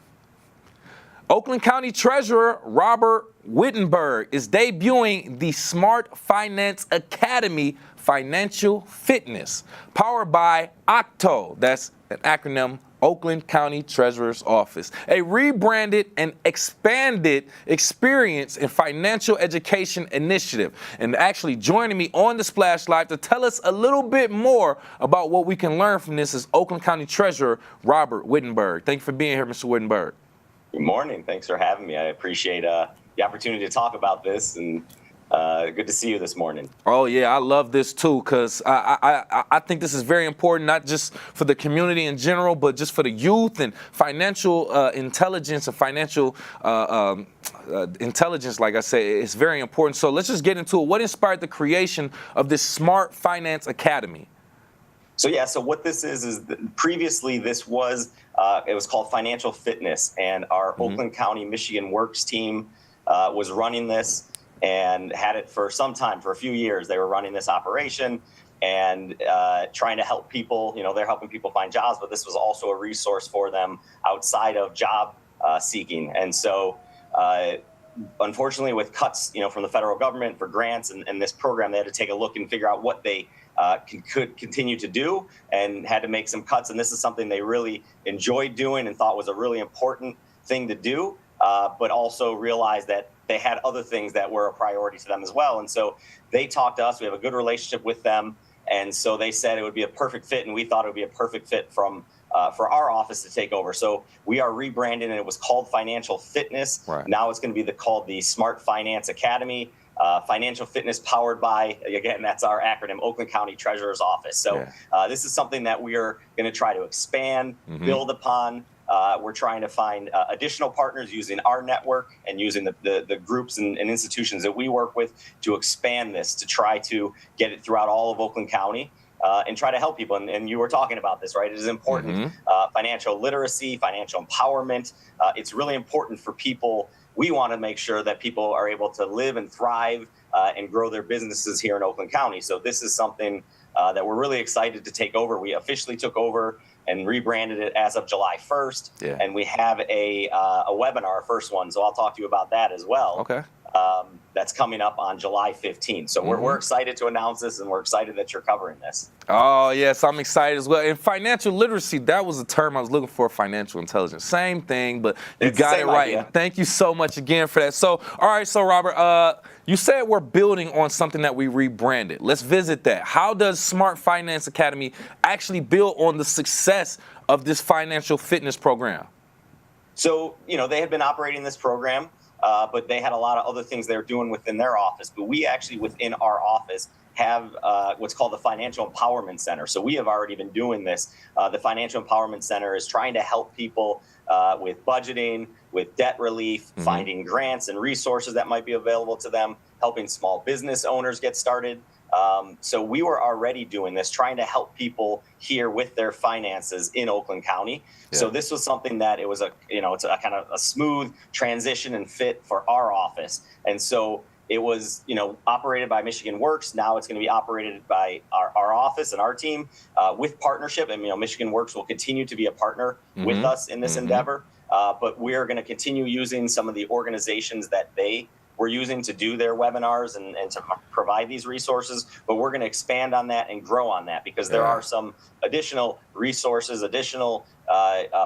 Oakland County Treasurer Robert Wittenberg is debuting the Smart Finance Academy Financial Fitness, powered by OCTO. That's an acronym, Oakland County Treasurer's Office. A rebranded and expanded experience in financial education initiative. And actually joining me on the Splash Live to tell us a little bit more about what we can learn from this is Oakland County Treasurer Robert Wittenberg. Thank you for being here, Mr. Wittenberg. Good morning. Thanks for having me. I appreciate the opportunity to talk about this, and good to see you this morning. Oh, yeah, I love this, too, because I think this is very important, not just for the community in general, but just for the youth and financial intelligence and financial intelligence, like I said, it's very important. So let's just get into it. What inspired the creation of this Smart Finance Academy? So what this is previously this was, it was called Financial Fitness, and our Oakland County, Michigan Works team was running this and had it for some time, for a few years. They were running this operation and trying to help people. You know, they're helping people find jobs, but this was also a resource for them outside of job seeking. And so, unfortunately, with cuts, you know, from the federal government for grants and this program, they had to take a look and figure out what they could continue to do, and had to make some cuts. And this is something they really enjoyed doing and thought was a really important thing to do, but also realized that they had other things that were a priority to them as well. And so they talked to us. We have a good relationship with them. And so they said it would be a perfect fit, and we thought it would be a perfect fit for our office to take over. So we are rebranding, and it was called Financial Fitness. Right. Now it's going to be called the Smart Finance Academy. Financial Fitness powered by, again, that's our acronym, Oakland County Treasurer's Office. So this is something that we are going to try to expand, build upon. We're trying to find additional partners using our network and using the groups and institutions that we work with to expand this, to try to get it throughout all of Oakland County. And try to help people. And you were talking about this, right? It is important. Financial literacy, financial empowerment. It's really important for people. We want to make sure that people are able to live and thrive and grow their businesses here in Oakland County. So this is something that we're really excited to take over. We officially took over and rebranded it as of July 1st. And we have a webinar, our first one. So I'll talk to you about that as well. Okay. that's coming up on July 15th. So we're excited to announce this, and we're excited that you're covering this. Oh, yes, I'm excited as well. And financial literacy, that was a term I was looking for, financial intelligence. Same thing, but you got it right. And thank you so much again for that. So, all right, so Robert, you said we're building on something that we rebranded. Let's visit that. How does Smart Finance Academy actually build on the success of this financial fitness program? So, they had been operating this program, but they had a lot of other things they were doing within their office. But we actually, within our office, have what's called the Financial Empowerment Center. So we have already been doing this. The Financial Empowerment Center is trying to help people with budgeting, with debt relief, finding grants and resources that might be available to them, helping small business owners get started. So we were already doing this, trying to help people here with their finances in Oakland County. Yeah. So this was something that it's a kind of a smooth transition and fit for our office. And so it was, operated by Michigan Works. Now it's going to be operated by our office and our team with partnership. And, Michigan Works will continue to be a partner with us in this endeavor. But we are going to continue using some of the organizations that they were using to do their webinars and to provide these resources, but we're going to expand on that and grow on that because there are some additional resources, additional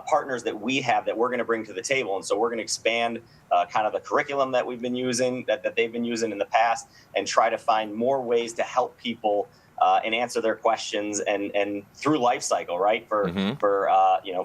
partners that we have that we're going to bring to the table. And so we're going to expand kind of the curriculum that we've been using, that they've been using in the past, and try to find more ways to help people and answer their questions and through life cycle, right? For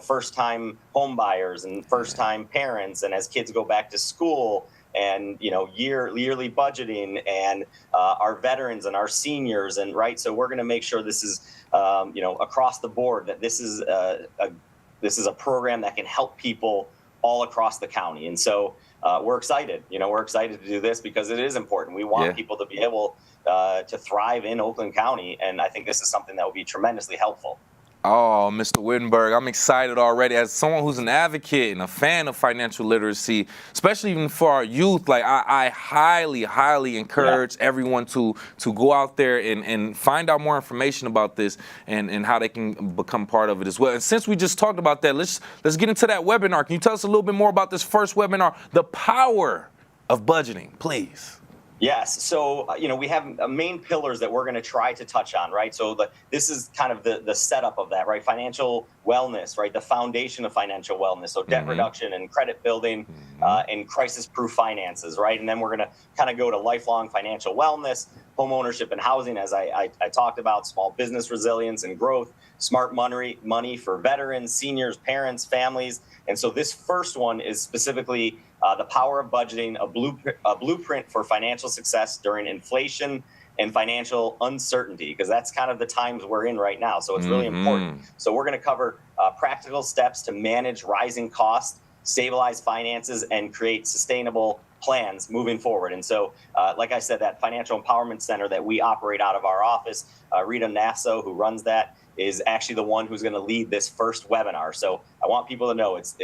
first time home buyers and first time parents, and as kids go back to school, and yearly budgeting, and our veterans and our seniors, and right. So we're going to make sure this is across the board, that this is a program that can help people all across the county. And so we're excited. We're excited to do this because it is important. We want people to be able to thrive in Oakland County, and I think this is something that will be tremendously helpful. Oh, Mr. Wittenberg, I'm excited already. As someone who's an advocate and a fan of financial literacy, especially even for our youth, like I highly, highly encourage everyone to go out there and find out more information about this and how they can become part of it as well. And since we just talked about that, let's get into that webinar. Can you tell us a little bit more about this first webinar, The Power of Budgeting, please? Yes. So, we have main pillars that we're going to try to touch on, right? So this is kind of the setup of that, right? Financial wellness, right? The foundation of financial wellness. So debt reduction and credit building and crisis-proof finances, right? And then we're going to kind of go to lifelong financial wellness, home ownership and housing, as I talked about, small business resilience and growth, smart money for veterans, seniors, parents, families. And so this first one is specifically the power of budgeting, a blueprint for financial success during inflation and financial uncertainty, because that's kind of the times we're in right now. So it's really important. So we're going to cover practical steps to manage rising costs, stabilize finances, and create sustainable plans moving forward. And so, like I said, that Financial Empowerment Center that we operate out of our office, Rita Nasso, who runs that, is actually the one who's going to lead this first webinar. So I want people to know it's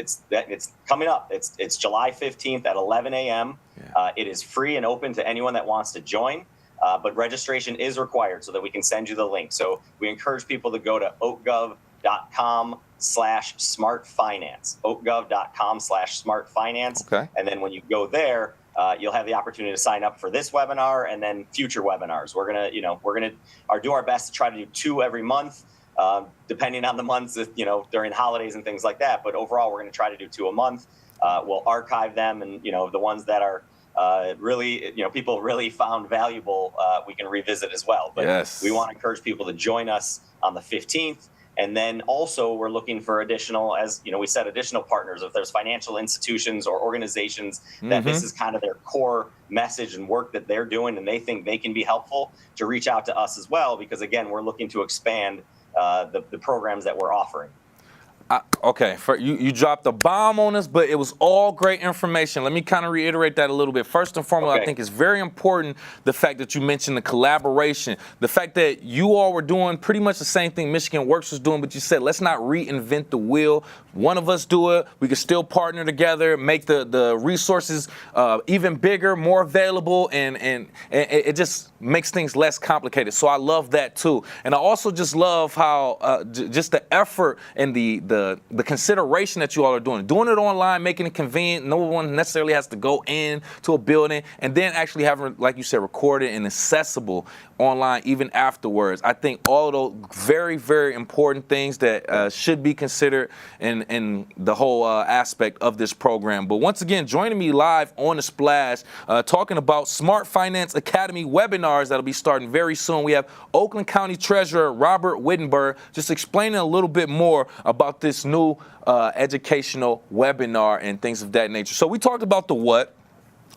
coming up. It's July 15th at 11 a.m. It is free and open to anyone that wants to join, but registration is required so that we can send you the link. So we encourage people to go to oakgov.com/smartfinance, oakgov.com/smartfinance. Okay. And then when you go there, you'll have the opportunity to sign up for this webinar and then future webinars. We're gonna do our best to try to do 2 every month. Depending on the months, during holidays and things like that. But overall, we're going to try to do 2 a month. We'll archive them, and the ones that are really, people really found valuable, we can revisit as well. But we want to encourage people to join us on the 15th. And then also we're looking for additional, as we said, additional partners. If there's financial institutions or organizations that this is kind of their core message and work that they're doing, and they think they can be helpful, to reach out to us as well, because again, we're looking to expand the programs that we're offering. Okay, you dropped a bomb on us, but it was all great information. Let me kind of reiterate that a little bit. First and foremost, I think it's very important the fact that you mentioned the collaboration, the fact that you all were doing pretty much the same thing Michigan Works was doing, but you said, let's not reinvent the wheel. One of us do it. We can still partner together, make the resources even bigger, more available, and it just makes things less complicated. So I love that too. And I also just love how just the effort and the the consideration that you all are doing it online, making it convenient. No one necessarily has to go in to a building, and then actually having, like you said, recorded and accessible online even afterwards. I think all of those very, very important things that should be considered in the whole aspect of this program. But once again, joining me live on the Splash, talking about Smart Finance Academy webinars that'll be starting very soon. We have Oakland County Treasurer Robert Wittenberg just explaining a little bit more about this new educational webinar and things of that nature. So we talked about the what,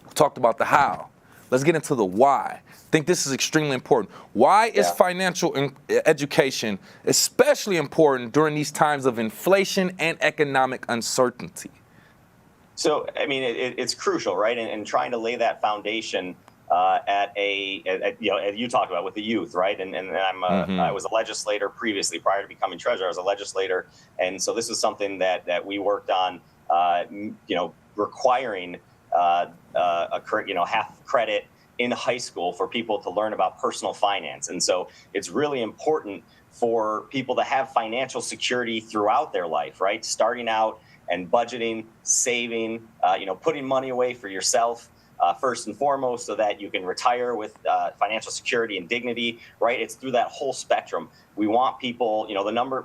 we talked about the how. Let's get into the why. I think this is extremely important. Why is financial education especially important during these times of inflation and economic uncertainty? So, I mean, it's crucial, right? And trying to lay that foundation as you talked about with the youth, right? And I was a legislator previously. Prior to becoming treasurer, I was a legislator, and so this is something that we worked on, requiring half credit in high school for people to learn about personal finance. And so it's really important for people to have financial security throughout their life, right? Starting out and budgeting, saving, putting money away for yourself, first and foremost, so that you can retire with financial security and dignity, right? It's through that whole spectrum. We want people,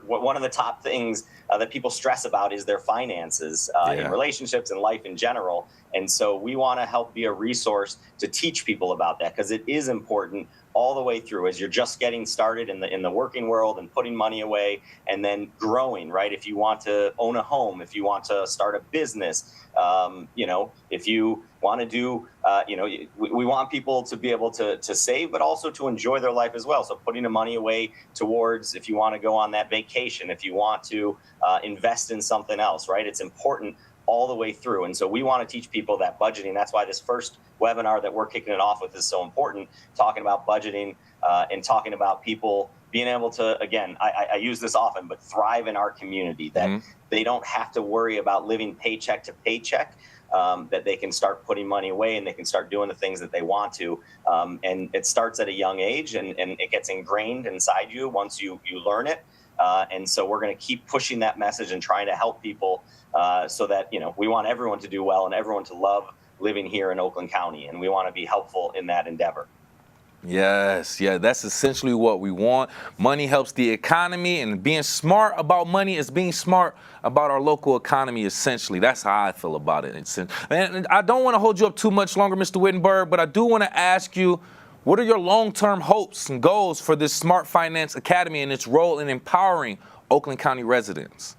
one of the top things that people stress about is their finances in relationships and life in general. And so we want to help be a resource to teach people about that, because it is important all the way through as you're just getting started in the working world and putting money away and then growing, right? If you want to own a home, if you want to start a business, if you want to do, we want people to be able to save, but also to enjoy their life as well. So putting the money away towards, if you want to go on that vacation, if you want to invest in something else, right? It's important all the way through. And so we want to teach people that budgeting. That's why this first webinar that we're kicking it off with is so important, talking about budgeting and talking about people being able to, again, I use this often, but thrive in our community, that they don't have to worry about living paycheck to paycheck, that they can start putting money away and they can start doing the things that they want to. And it starts at a young age and it gets ingrained inside you once you learn it. And so we're going to keep pushing that message and trying to help people so that, we want everyone to do well and everyone to love living here in Oakland County. And we want to be helpful in that endeavor. Yes, that's essentially what we want. Money helps the economy, and being smart about money is being smart about our local economy, essentially. That's how I feel about it. And I don't want to hold you up too much longer, Mr. Wittenberg, but I do want to ask you, what are your long-term hopes and goals for this Smart Finance Academy and its role in empowering Oakland County residents?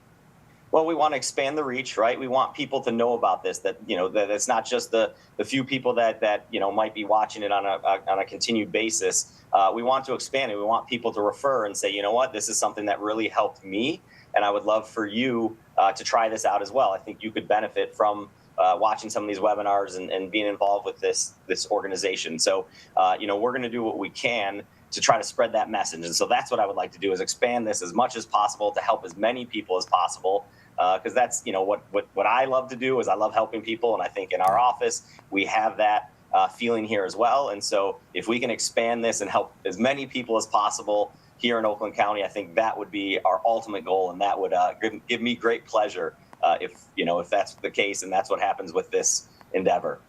Well, we want to expand the reach, right? We want people to know about this, that, that it's not just the few people that might be watching it on a continued basis. We want to expand it. We want people to refer and say, you know what, this is something that really helped me, and I would love for you to try this out as well. I think you could benefit from watching some of these webinars and being involved with this organization. So, we're going to do what we can to try to spread that message. And so that's what I would like to do, is expand this as much as possible to help as many people as possible. Because that's, what I love to do is I love helping people. And I think in our office, we have that feeling here as well. And so if we can expand this and help as many people as possible here in Oakland County, I think that would be our ultimate goal. And that would give me great pleasure if that's the case and that's what happens with this endeavor.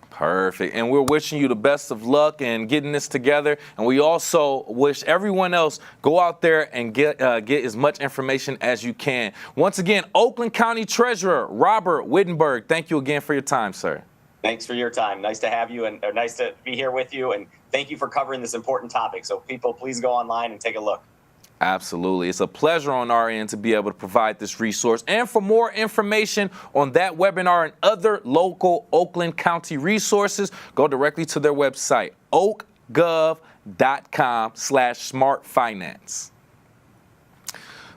Perfect. And we're wishing you the best of luck in getting this together. And we also wish everyone else go out there and get as much information as you can. Once again, Oakland County Treasurer Robert Wittenberg, thank you again for your time, sir. Thanks for your time. Nice to have you and nice to be here with you. And thank you for covering this important topic. So people, please go online and take a look. Absolutely. It's a pleasure on our end to be able to provide this resource. And for more information on that webinar and other local Oakland County resources, go directly to their website, oakgov.com/smartfinance.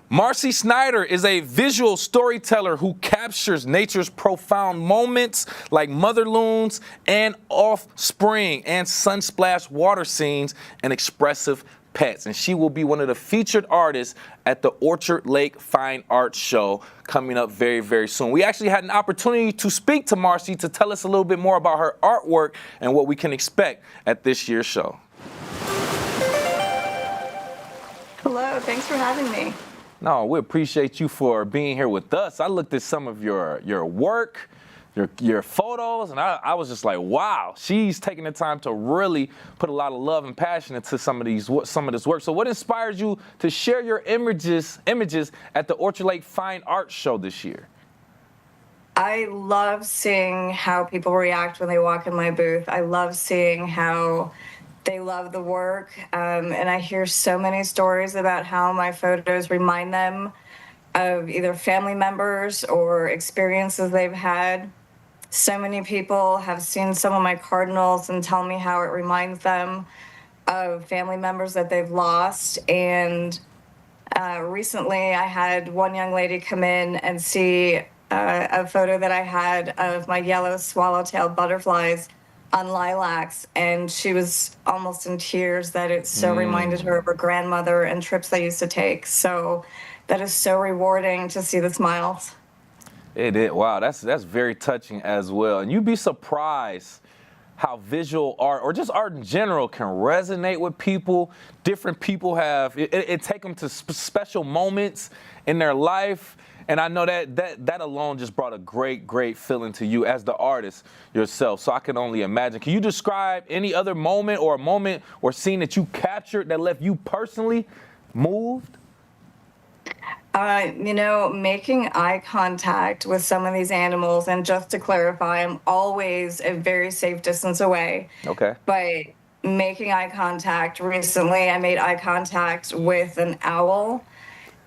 Marcy Snyder is a visual storyteller who captures nature's profound moments like mother loons and offspring and sunsplash water scenes and expressive pets, and she will be one of the featured artists at the Orchard Lake Fine Arts Show coming up very, very soon. We actually had an opportunity to speak to Marcy to tell us a little bit more about her artwork and what we can expect at this year's show. Hello, thanks for having me. No, we appreciate you for being here with us. I looked at some of your work, your photos, and I was just like, wow, she's taking the time to really put a lot of love and passion into some of this work. So what inspires you to share your images at the Orchard Lake Fine Arts Show this year? I love seeing how people react when they walk in my booth. I love seeing how they love the work. And I hear so many stories about how my photos remind them of either family members or experiences they've had. So many people have seen some of my cardinals and tell me how it reminds them of family members that they've lost. And recently I had one young lady come in and see a photo that I had of my yellow swallowtail butterflies on lilacs, and she was almost in tears that it so reminded her of her grandmother and trips they used to take. So that is so rewarding to see the smiles. It is. Wow, that's very touching as well. And you'd be surprised how visual art, or just art in general, can resonate with people. Different people have it take them to special moments in their life. And I know that alone just brought a great feeling to you as the artist yourself. So I can only imagine. Can you describe any other moment or scene that you captured that left you personally moved? Making eye contact with some of these animals, and just to clarify, I'm always a very safe distance away. Okay. But making eye contact, recently I made eye contact with an owl,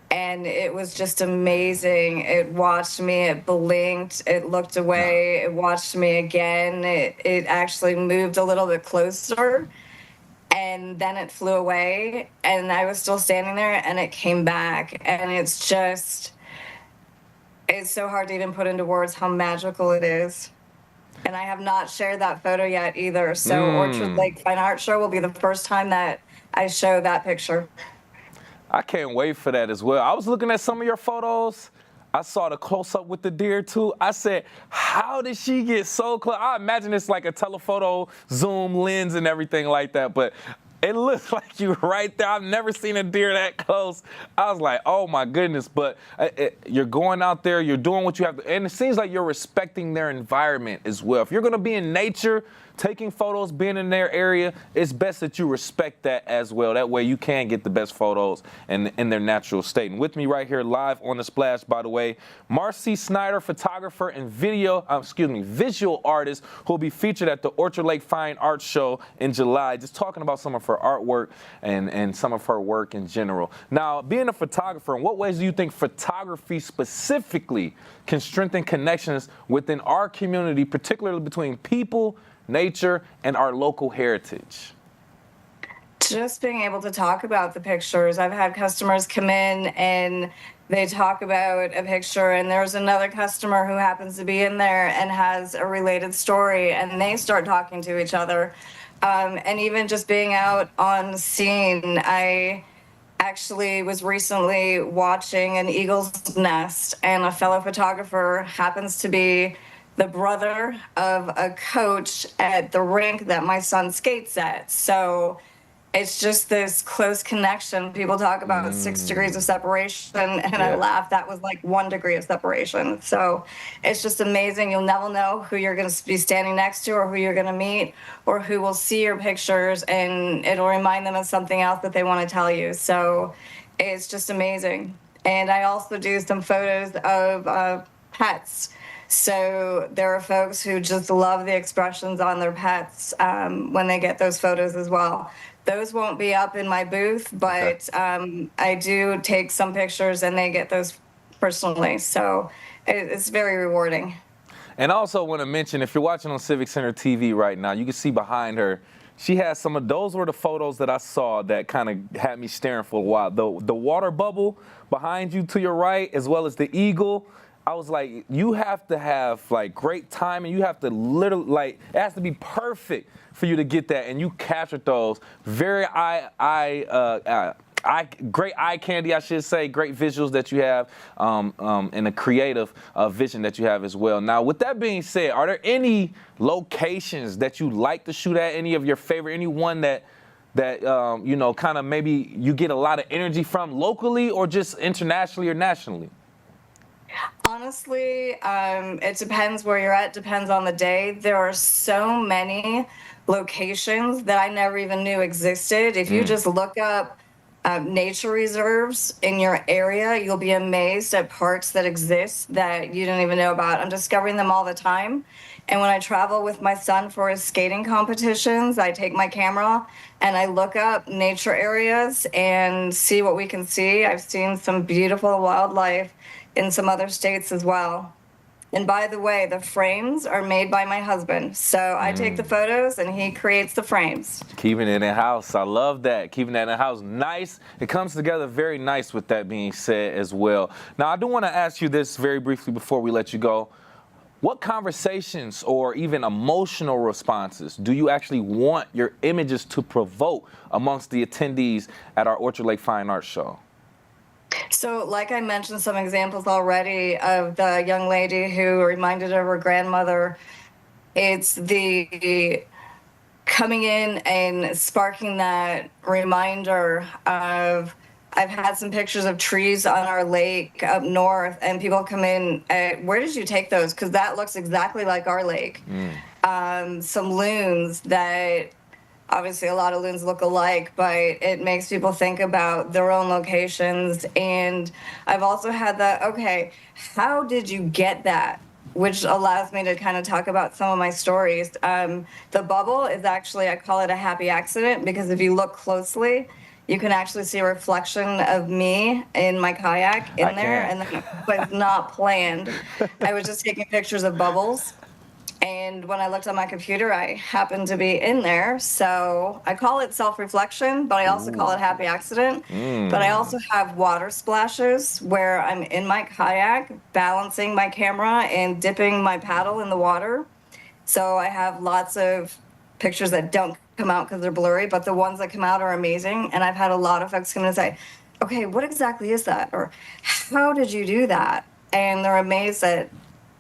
and it was just amazing. It watched me, it blinked, it looked away, it watched me again. It actually moved a little bit closer, and then it flew away, and I was still standing there, and it came back. And it's so hard to even put into words how magical it is. And I have not shared that photo yet either. So Orchard Lake Fine Art Show will be the first time that I show that picture. I can't wait for that as well. I was looking at some of your photos. I saw the close-up with the deer too. I said, how did she get so close? I imagine it's like a telephoto zoom lens and everything like that, but it looks like you right there. I've never seen a deer that close. I was like, oh my goodness. But you're going out there, you're doing what you have to, and it seems like you're respecting their environment as well. If you're gonna be in nature, taking photos, being in their area, it's best that you respect that as well. That way you can get the best photos in their natural state. And with me right here live on The Splash, by the way, Marcy Snyder, photographer and visual artist, who will be featured at the Orchard Lake Fine Arts Show in July, just talking about some of her artwork and some of her work in general. Now, being a photographer, in what ways do you think photography specifically can strengthen connections within our community, particularly between people, nature, and our local heritage? Just being able to talk about the pictures. I've had customers come in and they talk about a picture, and there's another customer who happens to be in there and has a related story, and they start talking to each other. And even just being out on scene, I actually was recently watching an eagle's nest, and a fellow photographer happens to be the brother of a coach at the rink that my son skates at. So it's just this close connection. People talk about 6 degrees of separation, and I laugh. That was like 1 degree of separation. So it's just amazing. You'll never know who you're going to be standing next to, or who you're going to meet, or who will see your pictures, and it'll remind them of something else that they want to tell you. So it's just amazing. And I also do some photos of pets. So there are folks who just love the expressions on their pets when they get those photos as well. Those won't be up in my booth, but I do take some pictures and they get those personally. So it's very rewarding. And I also want to mention, if you're watching on Civic Center TV right now, you can see behind her, she has some of those were the photos that I saw that kind of had me staring for a while. The water bubble behind you to your right, as well as the eagle. I was like, you have to have like great timing. You have to literally, like, it has to be perfect for you to get that. And you captured those very great eye candy, I should say, great visuals that you have, and a creative vision that you have as well. Now, with that being said, are there any locations that you like to shoot at? Any of your favorite? Anyone that that, you know, kind of maybe you get a lot of energy from locally or just internationally or nationally? Honestly, it depends where you're at, depends on the day. There are so many locations that I never even knew existed. If you just look up nature reserves in your area, you'll be amazed at parks that exist that you didn't even know about. I'm discovering them all the time. And when I travel with my son for his skating competitions, I take my camera and I look up nature areas and see what we can see. I've seen some beautiful wildlife in some other states as well. And by the way, the frames are made by my husband. So I take the photos and he creates the frames. Keeping it in-house. I love that. Keeping that in-house. Nice. It comes together very nice with that being said as well. Now, I do want to ask you this very briefly before we let you go. What conversations or even emotional responses do you actually want your images to provoke amongst the attendees at our Orchard Lake Fine Arts Show? So, like I mentioned some examples already of the young lady who reminded of her grandmother. It's the coming in and sparking that reminder of, I've had some pictures of trees on our lake up north, and people come in, where did you take those? Because that looks exactly like our lake. Some loons that, obviously a lot of loons look alike, but it makes people think about their own locations. And I've also had the, okay, how did you get that? Which allows me to kind of talk about some of my stories. The bubble is actually, I call it a happy accident, because if you look closely, you can actually see a reflection of me in my kayak in there, and that was not planned. I was just taking pictures of bubbles. And when I looked on my computer, I happened to be in there. So I call it self-reflection, but I also call it happy accident. But I also have water splashes where I'm in my kayak, balancing my camera and dipping my paddle in the water. So I have lots of pictures that don't come out because they're blurry, but the ones that come out are amazing. And I've had a lot of folks come in and say, okay, what exactly is that? Or how did you do that? And they're amazed at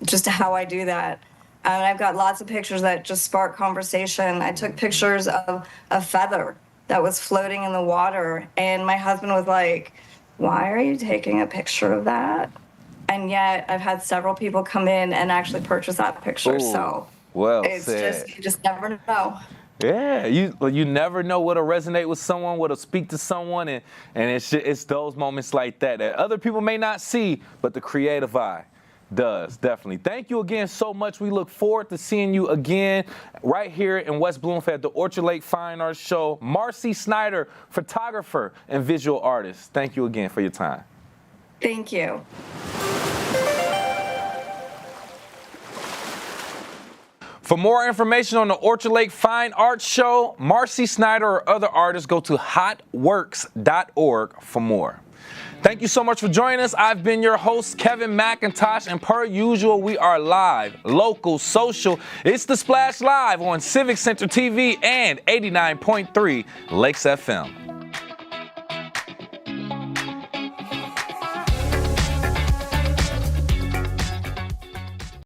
just how I do that. And I've got lots of pictures that just spark conversation. I took pictures of a feather that was floating in the water, and my husband was like, why are you taking a picture of that? And yet I've had several people come in and actually purchase that picture. Ooh, so well it's said. just, you just never know. Yeah, you never know what'll resonate with someone, what'll speak to someone, and it's those moments like that other people may not see, but the creative eye does, definitely. Thank you again so much. We look forward to seeing you again right here in West Bloomfield at the Orchard Lake Fine Arts Show. Marcy Snyder, photographer and visual artist. Thank you again for your time. Thank you. For more information on the Orchard Lake Fine Arts Show, Marcy Snyder or other artists, go to hotworks.org for more. Thank you so much for joining us. I've been your host, Kevin McIntosh, and per usual, we are live, local, social. It's The Splash Live on Civic Center TV and 89.3 Lakes FM.